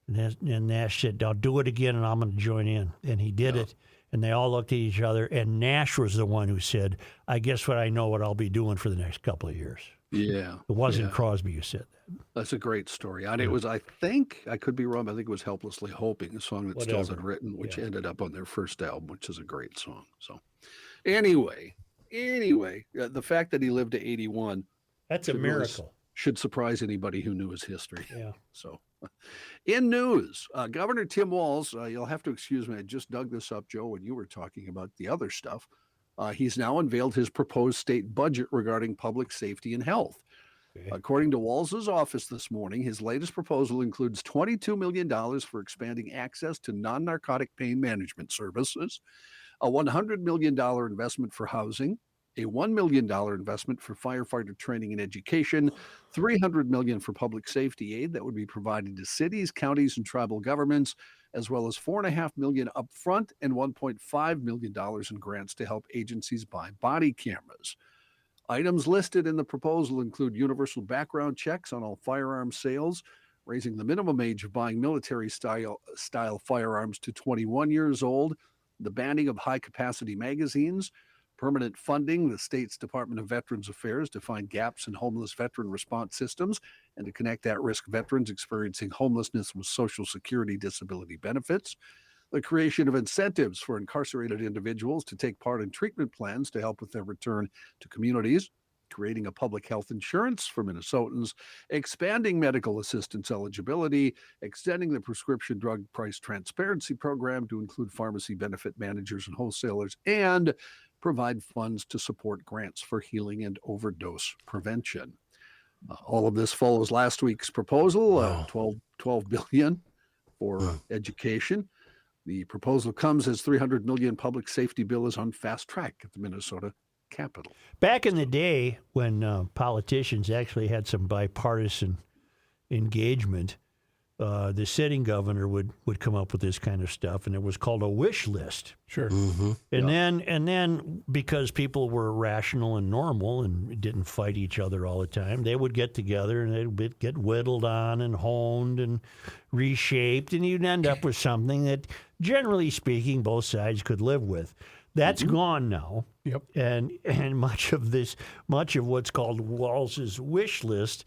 And Nash said, I'll do it again and I'm going to join in. And he did it. And they all looked at each other. And Nash was the one who said, I guess I know what I'll be doing for the next couple of years. Yeah. It wasn't Crosby who said that. That's a great story. And it was, I think, I could be wrong, but I think it was Helplessly Hoping, a song that Stills had written, which ended up on their first album, which is a great song. So anyway, the fact that he lived to 81. That's a miracle. Should surprise anybody who knew his history. Yeah. So, in news, Governor Tim Walz, you'll have to excuse me, I just dug this up, Joe, when you were talking about the other stuff. He's now unveiled his proposed state budget regarding public safety and health. Okay. According to Walz's office this morning, his latest proposal includes $22 million for expanding access to non-narcotic pain management services, a $100 million investment for housing, a $1 million investment for firefighter training and education, $300 million for public safety aid that would be provided to cities, counties, and tribal governments, as well as $4.5 million upfront and $1.5 million in grants to help agencies buy body cameras. Items listed in the proposal include universal background checks on all firearm sales, raising the minimum age of buying military-style firearms to 21 years old, the banning of high-capacity magazines, permanent funding the state's Department of Veterans Affairs to find gaps in homeless veteran response systems and to connect at-risk veterans experiencing homelessness with Social Security disability benefits. The creation of incentives for incarcerated individuals to take part in treatment plans to help with their return to communities. Creating a public health insurance for Minnesotans, expanding medical assistance eligibility, extending the prescription drug price transparency program to include pharmacy benefit managers and wholesalers, and provide funds to support grants for healing and overdose prevention. All of this follows last week's proposal, $12 billion for education. The proposal comes as $300 million public safety bill is on fast track at the Minnesota Capitol. Back in the day when politicians actually had some bipartisan engagement, the sitting governor would come up with this kind of stuff, and it was called a wish list. Sure. And then because people were rational and normal and didn't fight each other all the time, they would get together and they would get whittled on and honed and reshaped, and you'd end up with something that, generally speaking, both sides could live with. That's gone now. Yep. And much of what's called Walz's wish list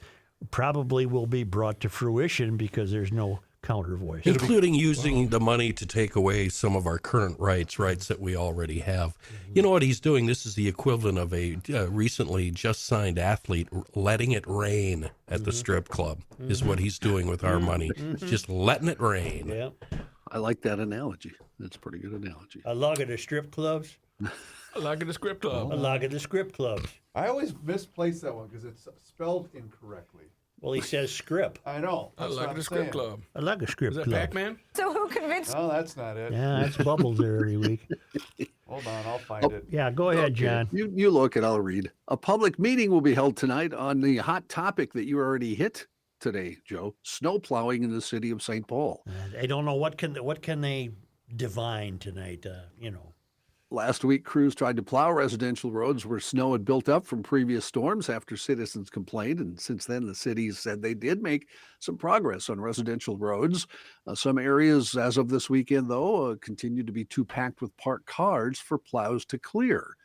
probably will be brought to fruition because there's no counter voice. Including using the money to take away some of our current rights that we already have. You know what he's doing? This is the equivalent of a recently just signed athlete letting it rain at the strip club is what he's doing with our money. Just letting it rain. Yeah. I like that analogy. That's a pretty good analogy. A log of the strip clubs. I like the script club. A log of the script clubs. I always misplace that one because it's spelled incorrectly. Well, he says script. I know. I That's what like I'm the script saying. club. A log of script Is that club. Pac-Man? So who convinced No, that's not it. Yeah, that's Bubbles there every week. Hold on, I'll find it. Yeah, go ahead, John. You look and I'll read. A public meeting will be held tonight on the hot topic that you already hit today, Joe. Snow plowing in the city of St. Paul. I don't know what can they divine tonight. Last week, crews tried to plow residential roads where snow had built up from previous storms after citizens complained. And since then, the city said they did make some progress on residential roads. Some areas, as of this weekend, though, continue to be too packed with parked cars for plows to clear.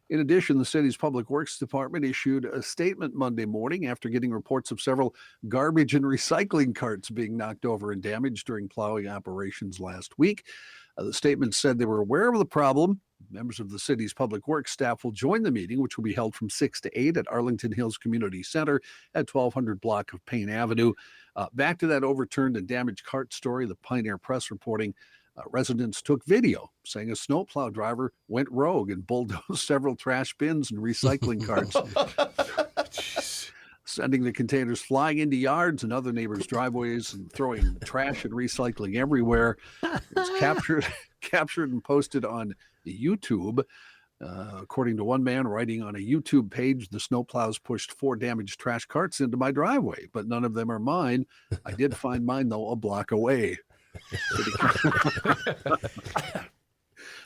In addition, the city's Public Works Department issued a statement Monday morning after getting reports of several garbage and recycling carts being knocked over and damaged during plowing operations last week. The statement said they were aware of the problem. Members of the city's public works staff will join the meeting, which will be held from 6 to 8 at Arlington Hills Community Center at 1200 block of Payne Avenue. Back to that overturned and damaged cart story, the Pioneer Press reporting residents took video saying a snowplow driver went rogue and bulldozed several trash bins and recycling carts, sending the containers flying into yards and other neighbors' driveways and throwing trash and recycling everywhere. It's captured and posted on YouTube. According to one man writing on a YouTube page, the snowplows pushed 4 damaged trash carts into my driveway, but none of them are mine. I did find mine, though, a block away.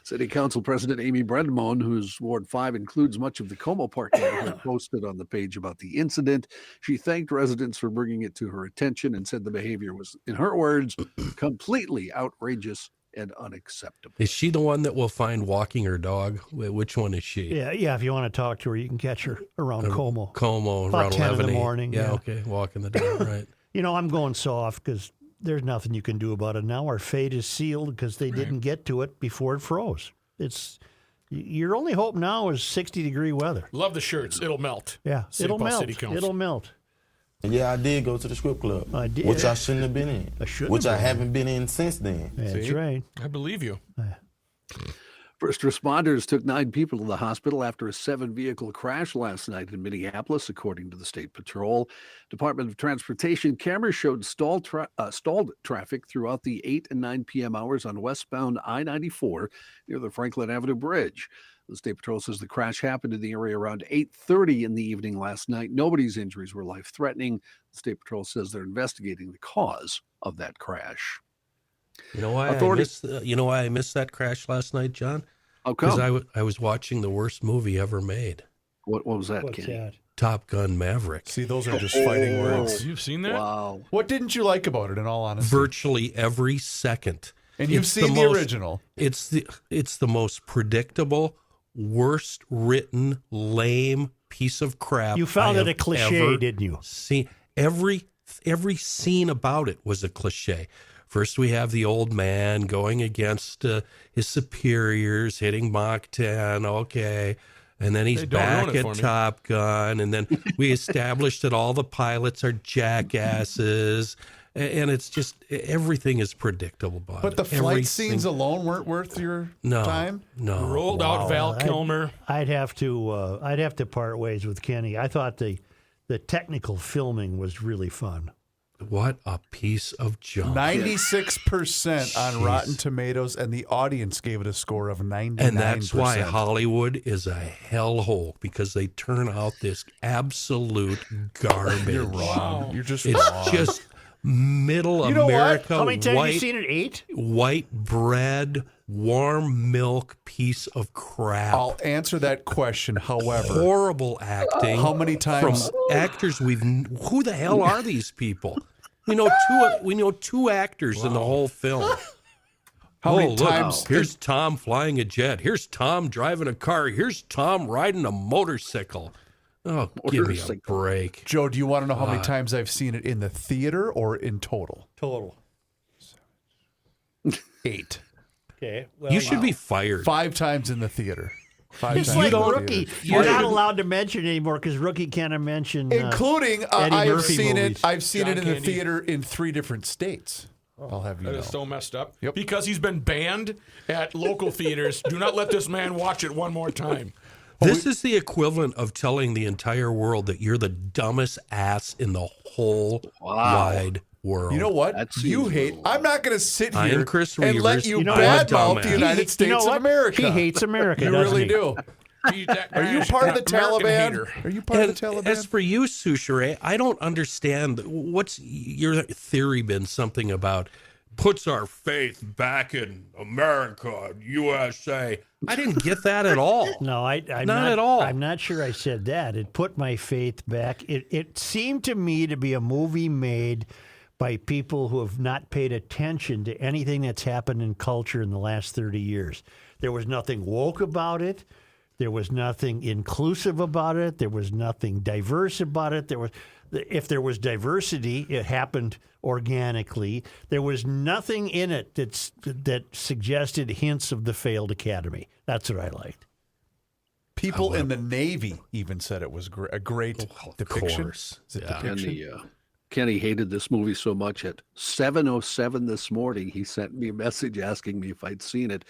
City Council President Amy Bredemone, whose Ward 5 includes much of the Como Park neighborhood, posted on the page about the incident. She thanked residents for bringing it to her attention and said the behavior was, in her words, completely outrageous and unacceptable. Is she the one that will find walking her dog? Which one is she? Yeah. If you want to talk to her, you can catch her around Como. Como, about around 10 11 in the morning. Yeah, okay, walking the dog, right. I'm going soft because there's nothing you can do about it now. Our fate is sealed because they didn't get to it before it froze. It's your only hope now is 60-degree weather. Love the shirts. It'll melt. Yeah, St. it'll Paul melt. City Council. It'll melt. Yeah, I did go to the script club. I did. Which I shouldn't have been in. I shouldn't Which have I been. haven't been in since then. That's See? right. I believe you. First responders took 9 people to the hospital after a 7-vehicle crash last night in Minneapolis, according to the State Patrol. Department of Transportation cameras showed stalled traffic throughout the 8 and 9 p.m. hours on westbound I-94 near the Franklin Avenue Bridge. The State Patrol says the crash happened in the area around 8:30 in the evening last night. Nobody's injuries were life-threatening. The State Patrol says they're investigating the cause of that crash. You know why I missed that crash last night, John? How come? Because I was watching the worst movie ever made. What was that, What's Kenny? that? Top Gun Maverick. See, those are just fighting words. You've seen that? Wow. What didn't you like about it, in all honesty? Virtually every second. And you've It's seen the original. It's the most predictable, worst written, lame piece of crap. You found I it a have cliche, ever didn't you? seen. Every scene about it was a cliche. First, we have the old man going against his superiors, hitting Mach 10. Okay. And then he's Hey, don't ruin back it at for me. Top Gun. And then we established that all the pilots are jackasses. And it's just, everything is predictable about But it. the flight Every scenes sing- alone weren't worth your no, time? No. Rolled out Val Kilmer. I'd have to part ways with Kenny. I thought the technical filming was really fun. What a piece of junk. 96% on Rotten Tomatoes, and the audience gave it a score of 99%. And that's why Hollywood is a hellhole, because they turn out this absolute garbage. You're wrong. You're just It's wrong. just middle You know what? America, How many times have you white, seen it? 8? white bread, warm milk piece of crap. I'll answer that question. However, Horrible acting. how many times? From actors who the hell are these people? We know two actors in the whole film. How many look, times? Here's Tom flying a jet. Here's Tom driving a car. Here's Tom riding a motorcycle. Oh, give me a break. Joe, do you want to know how many times I've seen it in the theater or in total? Total. 8. Okay. Well, You should be fired. 5 times in the theater. 5 It's times like in the Rookie. theater. You're not allowed to mention anymore because Rookie can't mention. Including, Eddie I have Murphy seen movies. it. I've seen John it in the Candy. theater in 3 different states. I'll have you That know. is so messed up. Yep. Because he's been banned at local theaters. Do not let this man watch it one more time. This is the equivalent of telling the entire world that you're the dumbest ass in the whole wide world. You know what? That seems You a hate. little I'm not going to sit I here am Chris and let Reavers. you You know badmouth what? the He- United you know States of what? America. He hates America. You doesn't really he? do. Are you part of the American Taliban? hater. Are you part of And the Taliban? as for you, Souchere, I don't understand. What's your theory been something about puts our faith back in America, USA? I didn't get that at all. No, I'm Not at all. I'm not sure I said that. It put my faith back. It seemed to me to be a movie made by people who have not paid attention to anything that's happened in culture in the last 30 years. There was nothing woke about it. There was nothing inclusive about it. There was nothing diverse about it. If there was diversity, it happened organically. There was nothing in it that suggested hints of the failed academy. That's what I liked. People in the Navy even said it was a great depiction. course. Is it Yeah. depiction? Kenny hated this movie so much at 7:07 this morning, he sent me a message asking me if I'd seen it.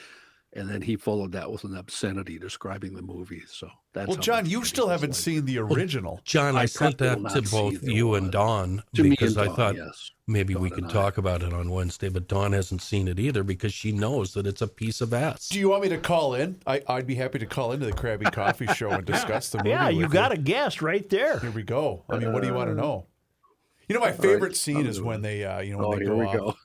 And then he followed that with an obscenity describing the movie. So that's Well, how John, much you Kenny still haven't disliked seen the original. John, I sent probably that will to not see both the you and one. Dawn To me because and I Dawn, thought yes. maybe Dawn we and could I. talk about it on Wednesday, but Dawn hasn't seen it either because she knows that it's a piece of ass. Do you want me to call in? I'd be happy to call into the Krabby Coffee Show and discuss the movie. Yeah, you with got a guest right there. Here we go. I mean, what do you want to know? You know, my favorite scene is when they, when they here go we off. go.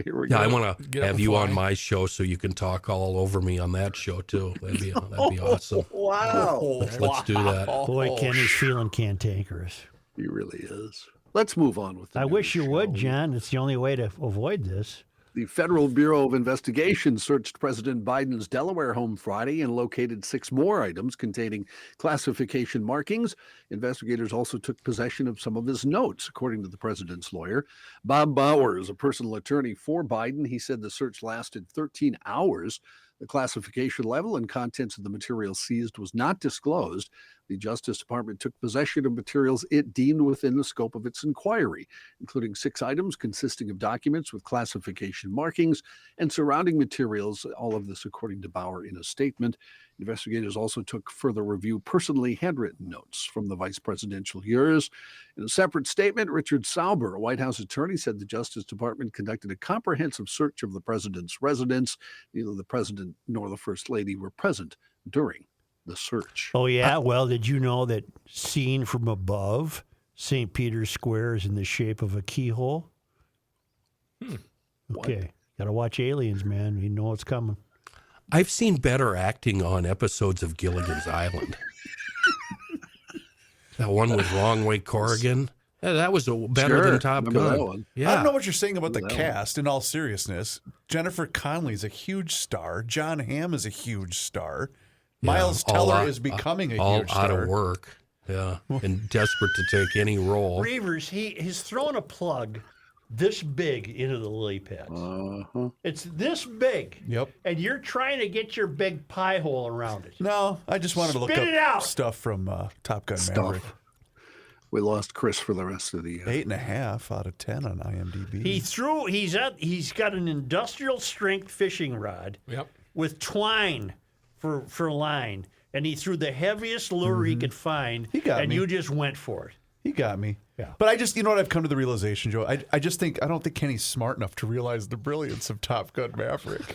Here we Yeah, go. I want to Get up have and you on fly. my show so you can talk all over me on that show too. That'd be awesome. Wow. Let's do that. Boy, Kenny's feeling cantankerous. He really is. Let's move on with the I wish you news, would, shall we? John. It's the only way to avoid this. The Federal Bureau of Investigation searched President Biden's Delaware home Friday and located 6 more items containing classification markings. Investigators also took possession of some of his notes, according to the president's lawyer. Bob Bauer is a personal attorney for Biden. He said the search lasted 13 hours. The classification level and contents of the material seized was not disclosed. The Justice Department took possession of materials it deemed within the scope of its inquiry, including 6 items consisting of documents with classification markings and surrounding materials, all of this according to Bauer in a statement. Investigators also took further review personally handwritten notes from the vice presidential years. In a separate statement, Richard Sauber, a White House attorney, said the Justice Department conducted a comprehensive search of the president's residence. Neither the president nor the first lady were present during the search. Oh, yeah? Well, did you know that seen from above, St. Peter's Square is in the shape of a keyhole? Okay. Got to watch Aliens, man. You know it's coming. I've seen better acting on episodes of Gilligan's Island. That one with Wrong Way Corrigan. Yeah, that was better Sure, than Top remember that Gun. one. Yeah. I don't know what you're saying about the That one. cast. In all seriousness, Jennifer Connelly's a huge star. John Hamm is a huge star. Miles all Teller out- is becoming a all huge out star. of work. Yeah, and desperate to take any role. Reavers, he's thrown a plug this big into the lily pads. It's this big. Yep. And you're trying to get your big pie hole around it. No, I just wanted to look Spit it up out. stuff from Top Gun Maverick. We lost Chris for the rest of the year. 8.5 out of 10 on IMDb. He's got an industrial strength fishing rod Yep. with twine for line. And he threw the heaviest lure he could find. He got and me. you just went for it. He got me. Yeah. But I just, you know what, I've come to the realization, Joe. I don't think Kenny's smart enough to realize the brilliance of Top Gun Maverick.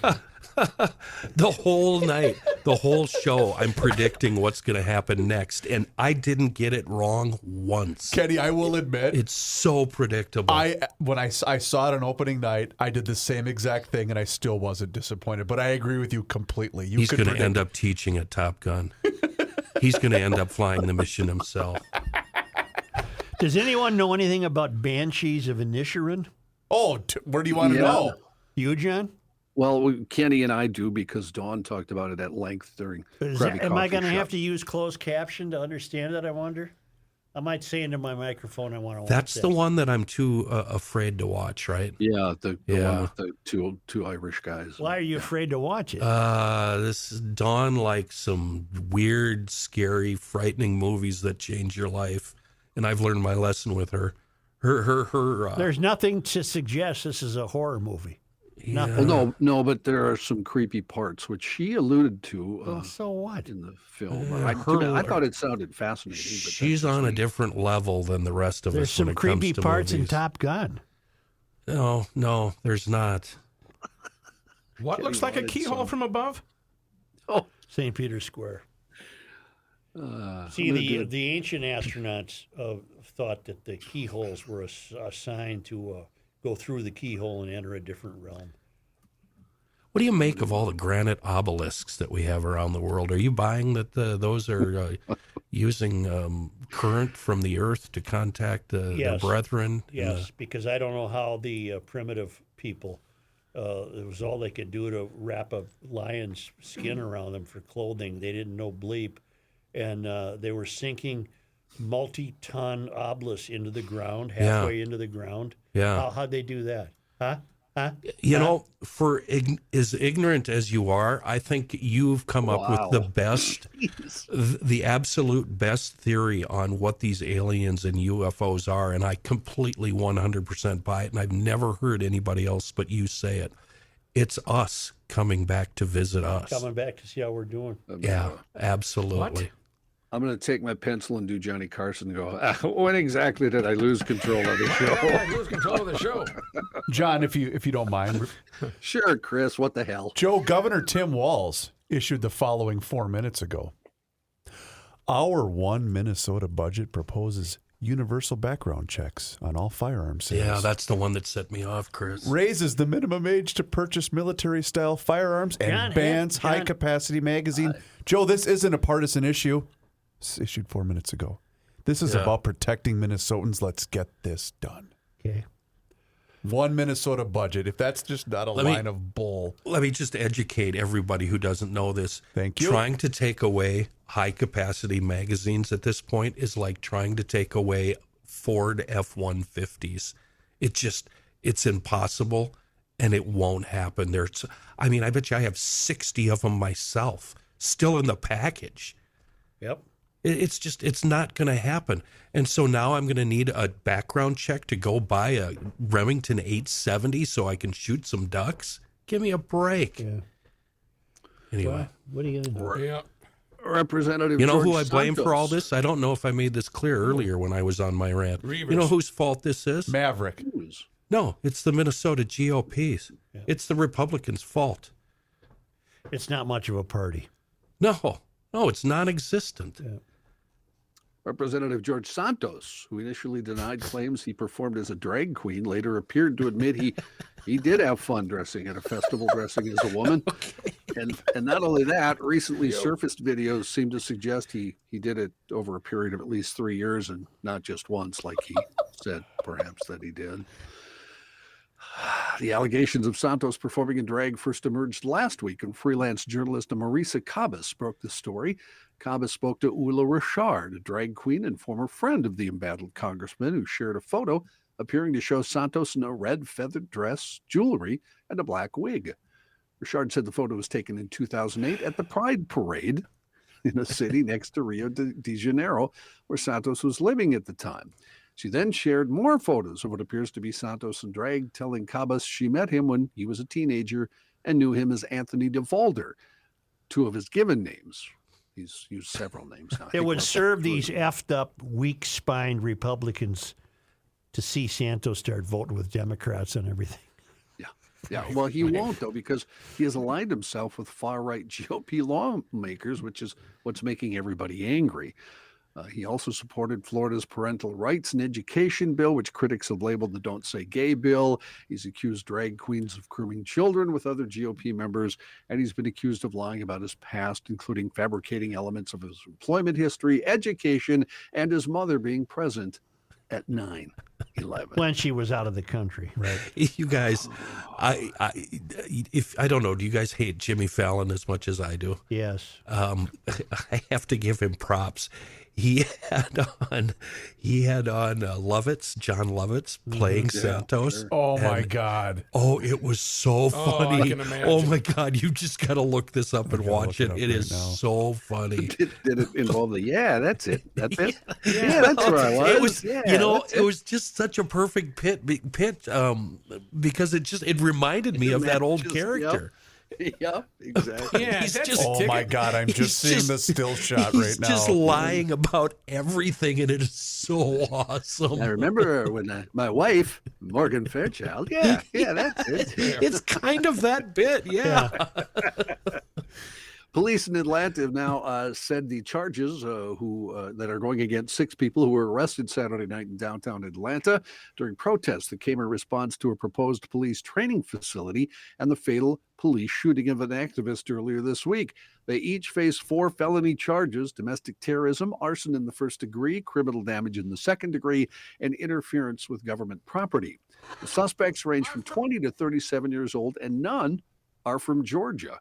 The whole night, the whole show, I'm predicting what's going to happen next, and I didn't get it wrong once. Kenny, I will admit, It's so predictable. when I saw it on opening night, I did the same exact thing, and I still wasn't disappointed. But I agree with you completely. He's going to end up teaching at Top Gun. He's going to end up flying the mission himself. Does anyone know anything about Banshees of Inisherin? Oh, where do you want to Yeah. know? You, John? Well, Kenny and I do because Dawn talked about it at length during Krabby Am I Coffee going to Shop. have to use closed caption to understand it, I wonder? I might say into my microphone I want to watch That's that. the one that I'm too afraid to watch, right? Yeah, the Yeah. one with the two Irish guys. Why are you afraid to watch it? This Dawn likes some weird, scary, frightening movies that change your life, and I've learned my lesson with her. Her. There's nothing to suggest this is a horror movie. Nothing. Well, no, but there are some creepy parts which she alluded to Well, so what? in the film. Uh, I her- thought it sounded fascinating. But She's that's on a just me. different level than the rest of There's us when some it creepy comes to parts in movies. Top Gun. No, there's not. What Kenny looks like a wanted keyhole some. from above? Oh, St. Peter's Square. See, I'm gonna do the ancient astronauts thought that the keyholes were a sign to go through the keyhole and enter a different realm. What do you make of all the granite obelisks that we have around the world? Are you buying that those are using current from the earth to contact their Yes. brethren? Yes, because I don't know how the primitive people, it was all they could do to wrap a lion's skin around them for clothing. They didn't know bleep. And they were sinking multi-ton obelisks into the ground, halfway into the ground. Yeah. How'd they do that? Huh? You know, for as ignorant as you are, I think you've come up with the best, the absolute best theory on what these aliens and UFOs are, and I completely 100% buy it, and I've never heard anybody else but you say it. It's us coming back to visit us. Coming back to see how we're doing. Yeah, absolutely. I'm going to take my pencil and do Johnny Carson and go, when exactly did I lose control of the show? Lose control of the show. John, if you don't mind. Sure, Chris, what the hell? Joe, Governor Tim Walz issued the following 4 minutes ago. Our one Minnesota budget proposes universal background checks on all firearm sales. Yeah, that's the one that set me off, Chris. Raises the minimum age to purchase military-style firearms and John, bans John- high-capacity magazine. Joe, this isn't a partisan issue. It's issued 4 minutes ago. This is about protecting Minnesotans. Let's get this done. Okay. One Minnesota budget. If that's just not a line of bull. Let me just educate everybody who doesn't know this. Thank you. Trying to take away high-capacity magazines at this point is like trying to take away Ford F-150s. It's impossible, and it won't happen. I bet you I have 60 of them myself, still in the package. Yep. It's not going to happen. And so now I'm going to need a background check to go buy a Remington 870 so I can shoot some ducks. Give me a break. Yeah. Anyway, What are you going to do? Yeah. Representative you know George who I blame for all Santos. this? I don't know if I made this clear earlier when I was on my rant. Reavers. You know whose fault this is? Maverick. No, it's the Minnesota GOP's. Yeah. It's the Republicans' fault. It's not much of a party. No, it's non-existent. Yeah. Representative George Santos, who initially denied claims he performed as a drag queen, later appeared to admit he did have fun dressing at a festival dressing as a woman. And not only that, recently surfaced videos seem to suggest he did it over a period of at least 3 years and not just once, like he said perhaps that he did. The allegations of Santos performing in drag first emerged last week when freelance journalist Marisa Cabas broke the story. Cabas spoke to Ula Richard, a drag queen and former friend of the embattled congressman, who shared a photo appearing to show Santos in a red feathered dress, jewelry, and a black wig. Richard said the photo was taken in 2008 at the Pride Parade in a city next to Rio de Janeiro, where Santos was living at the time. She then shared more photos of what appears to be Santos in drag, telling Cabas she met him when he was a teenager and knew him as Anthony DeVolder, two of his given names. He's used several names now. It would serve these effed up, weak-spined Republicans to see Santos start voting with Democrats and everything. Yeah, well, he won't, though, because he has aligned himself with far-right GOP lawmakers, which is what's making everybody angry. He also supported Florida's parental rights and education bill, which critics have labeled the Don't Say Gay bill. He's accused drag queens of grooming children with other GOP members, and he's been accused of lying about his past, including fabricating elements of his employment history, education, and his mother being present at 9/11. When she was out of the country, right? You guys, I don't know. Do you guys hate Jimmy Fallon as much as I do? Yes. I have to give him props. He had on Lovitz, John Lovitz, playing Santos. Sure. Oh my God! Oh, it was so funny. I can imagine. Oh my God! You just got to look this up and watch it. look it up It right is now. so funny. Did it involve the, that's it. That's it. Yeah, that's where I was. It was, Yeah, it that's was just such a perfect pit because it reminded me of that old matches, character. Yep, exactly. Yeah, He's that's just- a Oh ticket. my God! I'm He's just seeing just- the still shot He's right now. just lying about everything, and it is so awesome. I remember when my wife, Morgan Fairchild, that's it. It's kind of that bit, yeah. Police in Atlanta have now said the charges that are going against 6 people who were arrested Saturday night in downtown Atlanta during protests that came in response to a proposed police training facility and the fatal police shooting of an activist earlier this week. They each face 4 felony charges: domestic terrorism, arson in the first degree, criminal damage in the second degree, and interference with government property. The suspects range from 20 to 37 years old, and none are from Georgia.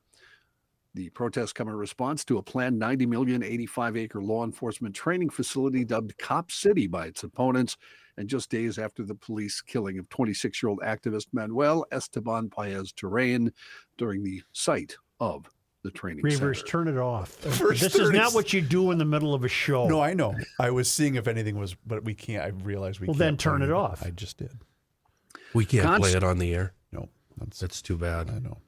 The protests come in response to a planned $90 million, 85-acre law enforcement training facility dubbed Cop City by its opponents, and just days after the police killing of 26-year-old activist Manuel Esteban Paez Terrain during the site of the training Reavers, center. turn it off. First This is 30 not what you do in the middle of a show. No, I know. I was seeing if anything was, but we can't. I realized we Well, can't. then turn play it off. I just did. We can't play it on the air. No, That's too bad. I know.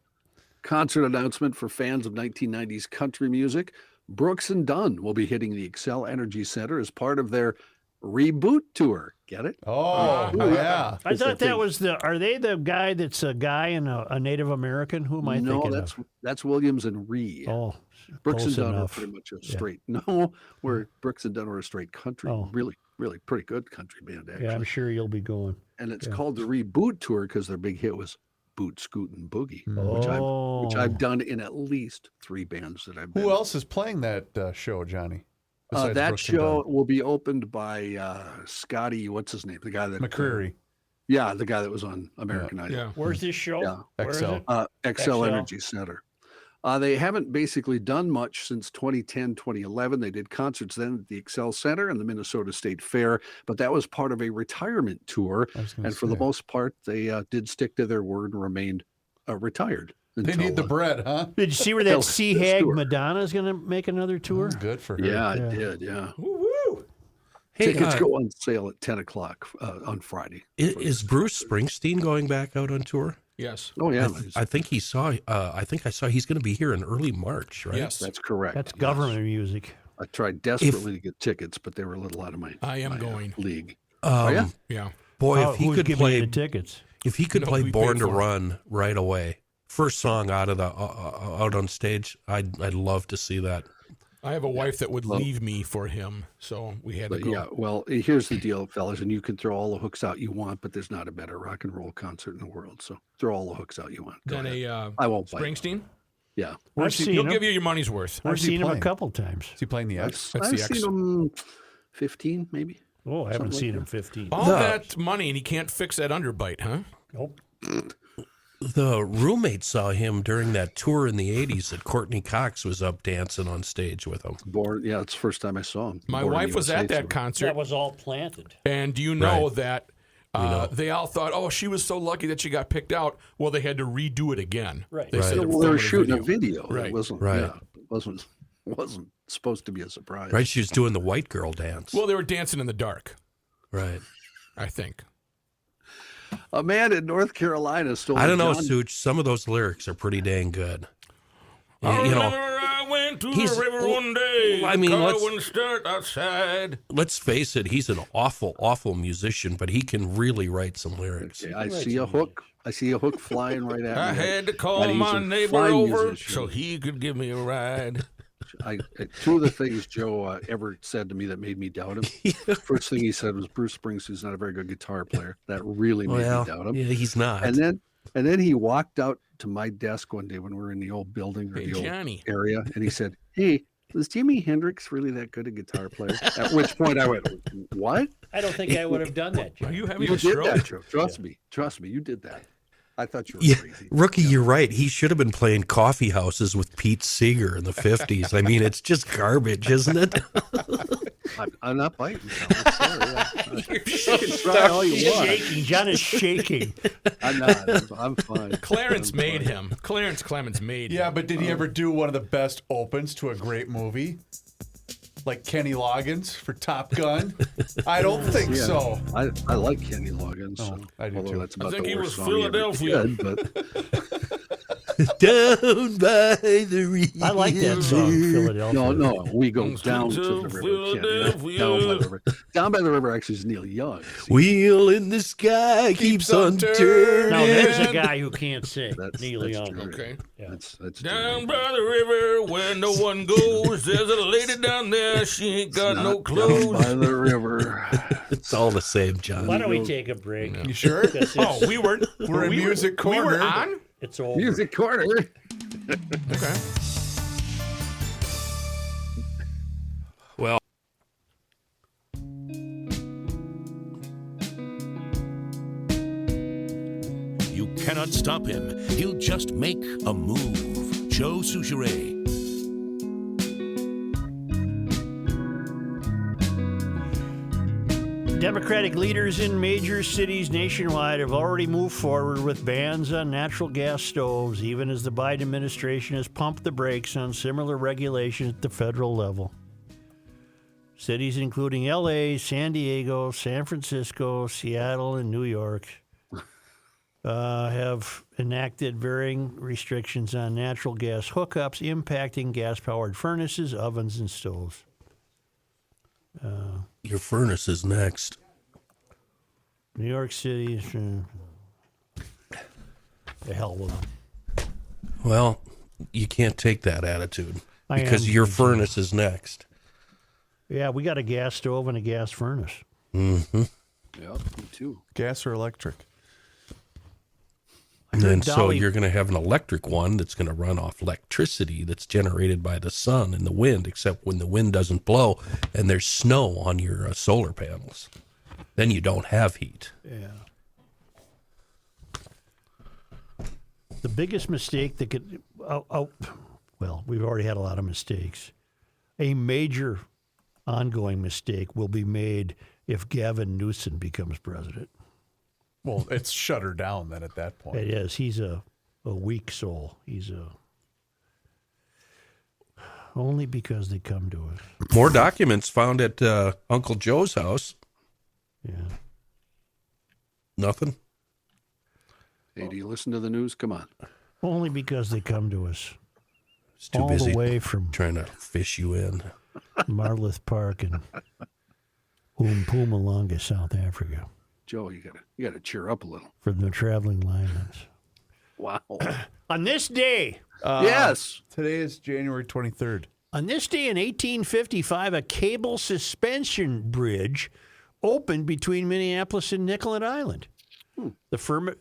Concert announcement for fans of 1990s country music. Brooks and Dunn will be hitting the Xcel Energy Center as part of their reboot tour. Get it? Oh, yeah. I thought that was are they the guy that's a guy and a Native American? Who am I No, thinking of? that's Williams and Ree. Oh, Brooks and close Dunn enough. are pretty much a straight. No, where Brooks and Dunn are a straight country. Oh. Really pretty good country band actually. Yeah, I'm sure you'll be going. And it's called the Reboot Tour because their big hit was Boot, Scoot, and Boogie, which Oh. I've done in at least 3 bands that I've been. Who else is playing that show, Johnny? Besides That Brooks and show Dunn? will be opened by Scotty. What's his name? The guy that McCreary. Yeah, the guy that was on American Idol. Yeah. Where's this show? Yeah. Where is XL. it? Xcel XL. Energy Center. They haven't basically done much since 2010, 2011. They did concerts then at the Xcel Center and the Minnesota State Fair, but that was part of a retirement tour. I was gonna And for the say. most part, they did stick to their word and remained retired. They until, need the bread, huh? Did you see where Tell that Sea Hag Stewart. Madonna is going to make another tour? Good for her. Yeah, it did. Yeah. Hey, Tickets go on sale at 10 o'clock on Friday. is Bruce Springsteen going back out on tour? Yes. Oh, yeah. I think I saw he's going to be here in early March, right? Yes. That's correct. That's yes. government music. I tried desperately to get tickets, but they were a little out of my I am my, going. league. Yeah. Yeah. Boy, Oh, if he who's could giving you play the tickets? If he could No, play we Born paid to for it. Run right away, first song out of the out on stage, I'd love to see that. I have a wife that would leave me for him, so we had to But go. yeah, well, here's the deal, fellas, and you can throw all the hooks out you want, but there's not a better rock and roll concert in the world. So throw all the hooks out you want. Go Then ahead. a I won't bite. Springsteen. Yeah, I've seen He'll him. give you your money's worth. I've Where's he seen him a playing? couple times. Is he playing the X? That's I've the X. seen him 15, maybe. Oh, I haven't Something seen like him 15. All that money and he can't fix that underbite, huh? Nope. The roommate saw him during that tour in the 80s that Courtney Cox was up dancing on stage with him. Yeah, it's the first time I saw him. My Born in wife was USA at that tour. concert, That was all planted. and do you know Right. that they all thought, oh, she was so lucky that she got picked out. Well, they had to redo it again. Right. They said Right. to Well, they film were shooting a video. Right. It wasn't. Right. Yeah, it wasn't supposed to be a surprise. Right? She was doing the white girl dance. Well, they were dancing in the dark, Right. I think. A man in North Carolina stole. I don't know, John- Such. Some of those lyrics are pretty dang good. I You know, remember I went to he's- the river one day. I mean, the car let's- wouldn't start outside. let's face it, he's an awful, awful musician, but he can really write some lyrics. Okay, I see a hook. I see a hook flying right at me. I had to call And he's my a neighbor fine over musician. so he could give me a ride. Two of the things Joe ever said to me that made me doubt him. First thing he said was Bruce Springsteen's not a very good guitar player. That really made Well, me doubt him. yeah, he's not. And then he walked out to my desk one day when we were in the old building or Hey, the old Johnny. area, and he said, "Hey, was Jimi Hendrix really that good a guitar player?" At which point I went, "What? I don't think I would have done that, Joe. Are you having You a did stroke? that, Joe? Trust me, you did that." I thought you were Yeah, crazy. Rookie, you're right. He should have been playing coffee houses with Pete Seeger in the 50s. I mean, it's just garbage, isn't it? I'm not biting. I'm sorry. Yeah. You can try all you He's want. shaking. John is shaking. I'm not. I'm fine. Clarence I'm made fine. him. Clarence Clemens made Yeah, him. but did he ever do one of the best opens to a great movie? Like Kenny Loggins for Top Gun? I don't think Yeah. so. I like Kenny Loggins. Oh, I do although too. that's I about think the he worst was song ever Philadelphia. did, but Down by the river. I like that song, Philadelphia. no, we go Streets down to the of river. Kenny, Philadelphia. down by the river. Down by the river actually is Neil Young. See, Wheel in the sky keeps on turning. Now, there's a guy who can't sing. That's Neil Young. true. Okay. That's Down by the river where no one goes, there's a lady down there, she ain't got no Down clothes. by the river. It's all the same, John. Why don't we take a break? You sure? Because Oh, it's, we were We're in we Music We were Corner. on? it's over. Music Corner. Okay. Well, You cannot stop him. He'll just make a move. Joe Souchere. Democratic leaders in major cities nationwide have already moved forward with bans on natural gas stoves, even as the Biden administration has pumped the brakes on similar regulations at the federal level. Cities including LA, San Diego, San Francisco, Seattle, and New York have enacted varying restrictions on natural gas hookups, impacting gas-powered furnaces, ovens, and stoves. your furnace is next. New York City, the hell with them. Well, you can't take that attitude I because am your concerned. furnace is next. Yeah, we got a gas stove and a gas furnace. Mm-hmm. Yeah, me too. Gas or electric? And so Dolly- you're going to have an electric one that's going to run off electricity that's generated by the sun and the wind, except when the wind doesn't blow and there's snow on your solar panels. Then you don't have heat. Yeah. The biggest mistake that could, well, we've already had a lot of mistakes. A major ongoing mistake will be made if Gavin Newsom becomes president. Well, it's shut her down then at that point. It is. He's a weak soul. Only because they come to us. More documents found at Uncle Joe's house. Yeah. Nothing. Hey, do you listen to the news? Come on. Only because they come to us. It's too all busy the way from trying to fish you in. Marloth Park and Mpumalanga, South Africa, Joe, you gotta cheer up a little. for the traveling linemen. Wow. On this day, Yes. Today is January 23rd. in 1855, a cable suspension bridge opened between Minneapolis and Nicollet Island. The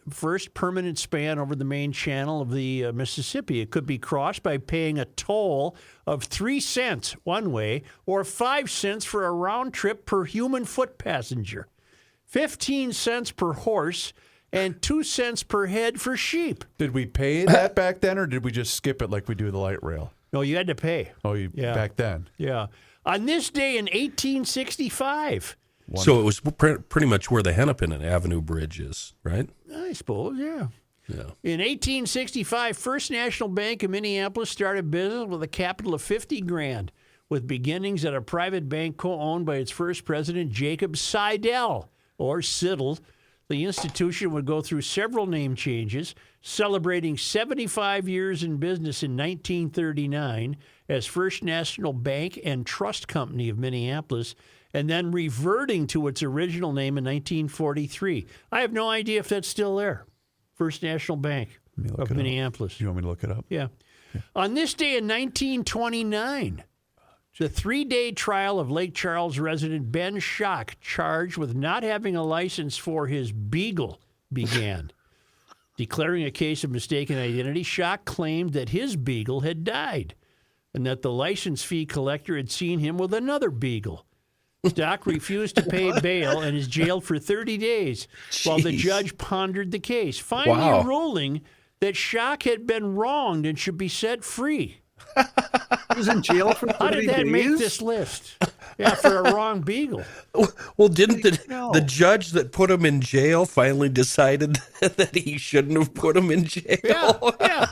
first permanent span over the main channel of the Mississippi. It could be crossed by paying a toll of 3 cents one way or 5 cents for a round trip per human foot passenger, 15 cents per horse, and 2 cents per head for sheep. Did we pay that back then, or did we just skip it like we do the light rail? No, you had to pay. Oh, Yeah. back then. Yeah. On this day in 1865, So it was pretty much where the Hennepin Avenue Bridge is, right? I suppose, yeah. Yeah. In 1865, First National Bank of Minneapolis started business with a capital of $50,000, with beginnings at a private bank co-owned by its first president, Jacob Seidel, or Siddle. The institution would go through several name changes, celebrating 75 years in business in 1939 as First National Bank and Trust Company of Minneapolis, and then reverting to its original name in 1943. I have no idea if that's still there. First National Bank of Minneapolis. You want me to look it up? Yeah. On this day in 1929, the 3-day trial of Lake Charles resident Ben Schock, charged with not having a license for his beagle, began. Declaring a case of mistaken identity, Schock claimed that his beagle had died and that the license fee collector had seen him with another beagle. Stock refused to pay bail and is jailed for 30 days while the judge pondered the case, finally ruling that Schock had been wronged and should be set free. He was in jail for 30 days? How did that make this list? Yeah, for a wrong beagle. Well, didn't the judge that put him in jail finally decided that he shouldn't have put him in jail? Yeah.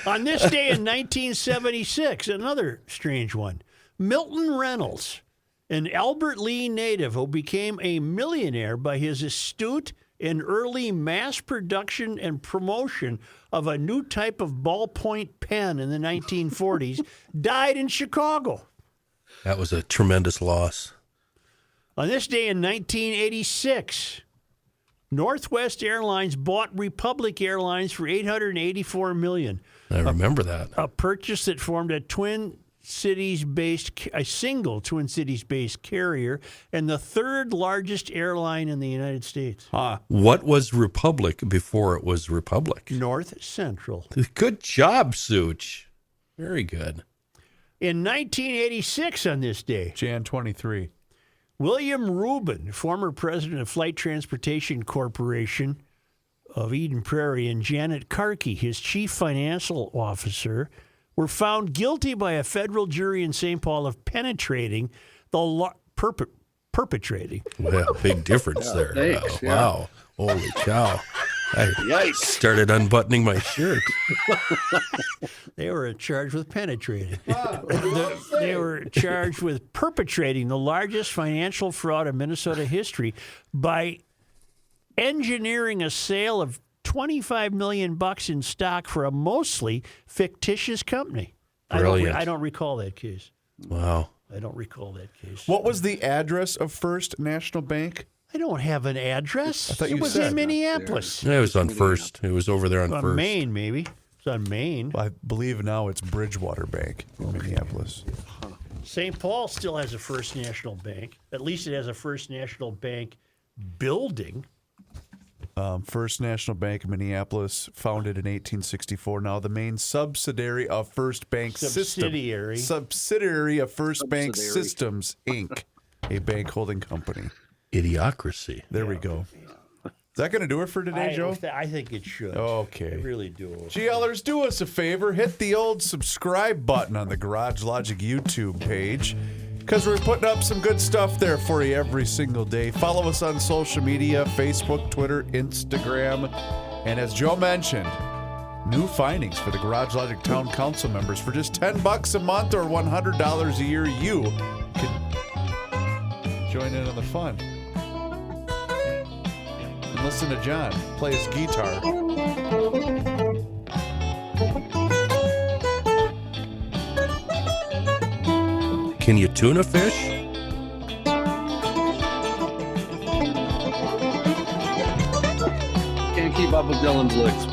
On this day in 1976, another strange one, Milton Reynolds, an Albert Lee native who became a millionaire by his astute and early mass production and promotion of a new type of ballpoint pen in the 1940s, died in Chicago. That was a tremendous loss. On this day in 1986, Northwest Airlines bought Republic Airlines for $884 million. I remember that. A purchase that formed a single Twin Cities-based carrier and the third largest airline in the United States. What was Republic before it was Republic? North Central. Good job, Such. Very good. In 1986 on this day, Jan 23. William Rubin, former president of Flight Transportation Corporation of Eden Prairie, and Janet Karki, his chief financial officer, were found guilty by a federal jury in St. Paul of perpetrating. Well, big difference there. Thanks, Wow. Holy cow. I started unbuttoning my shirt. They were charged with penetrating. They were charged with perpetrating the largest financial fraud in Minnesota history by engineering a sale of $25 million in stock for a mostly fictitious company. Brilliant. I don't recall that case. Wow. I don't recall that case. What was the address of First National Bank? I don't have an address. I thought it you was said. in Minneapolis. It was on First. It was over there on First. Maine, maybe. It's on Maine. I believe now it's Bridgewater Bank in Minneapolis. St. Paul still has a First National Bank. At least it has a First National Bank building. First National Bank of Minneapolis, founded in 1864. Now the main subsidiary of First Bank Subsidiary. Subsidiary of First Bank Systems, Inc., a bank holding company. Idiocracy. There we go. Is that going to do it for today, Joe? I think it should. Okay. I really do. GLers, do us a favor. Hit the old subscribe button on the Garage Logic YouTube page, because we're putting up some good stuff there for you every single day. Follow us on social media, Facebook, Twitter, Instagram. And as Joe mentioned, new findings for the Garage Logic Town Council members. For just $10 a month or $100 a year, you can join in on the fun. And listen to John play his guitar. Can you tuna fish? Can't keep up with Dylan's licks.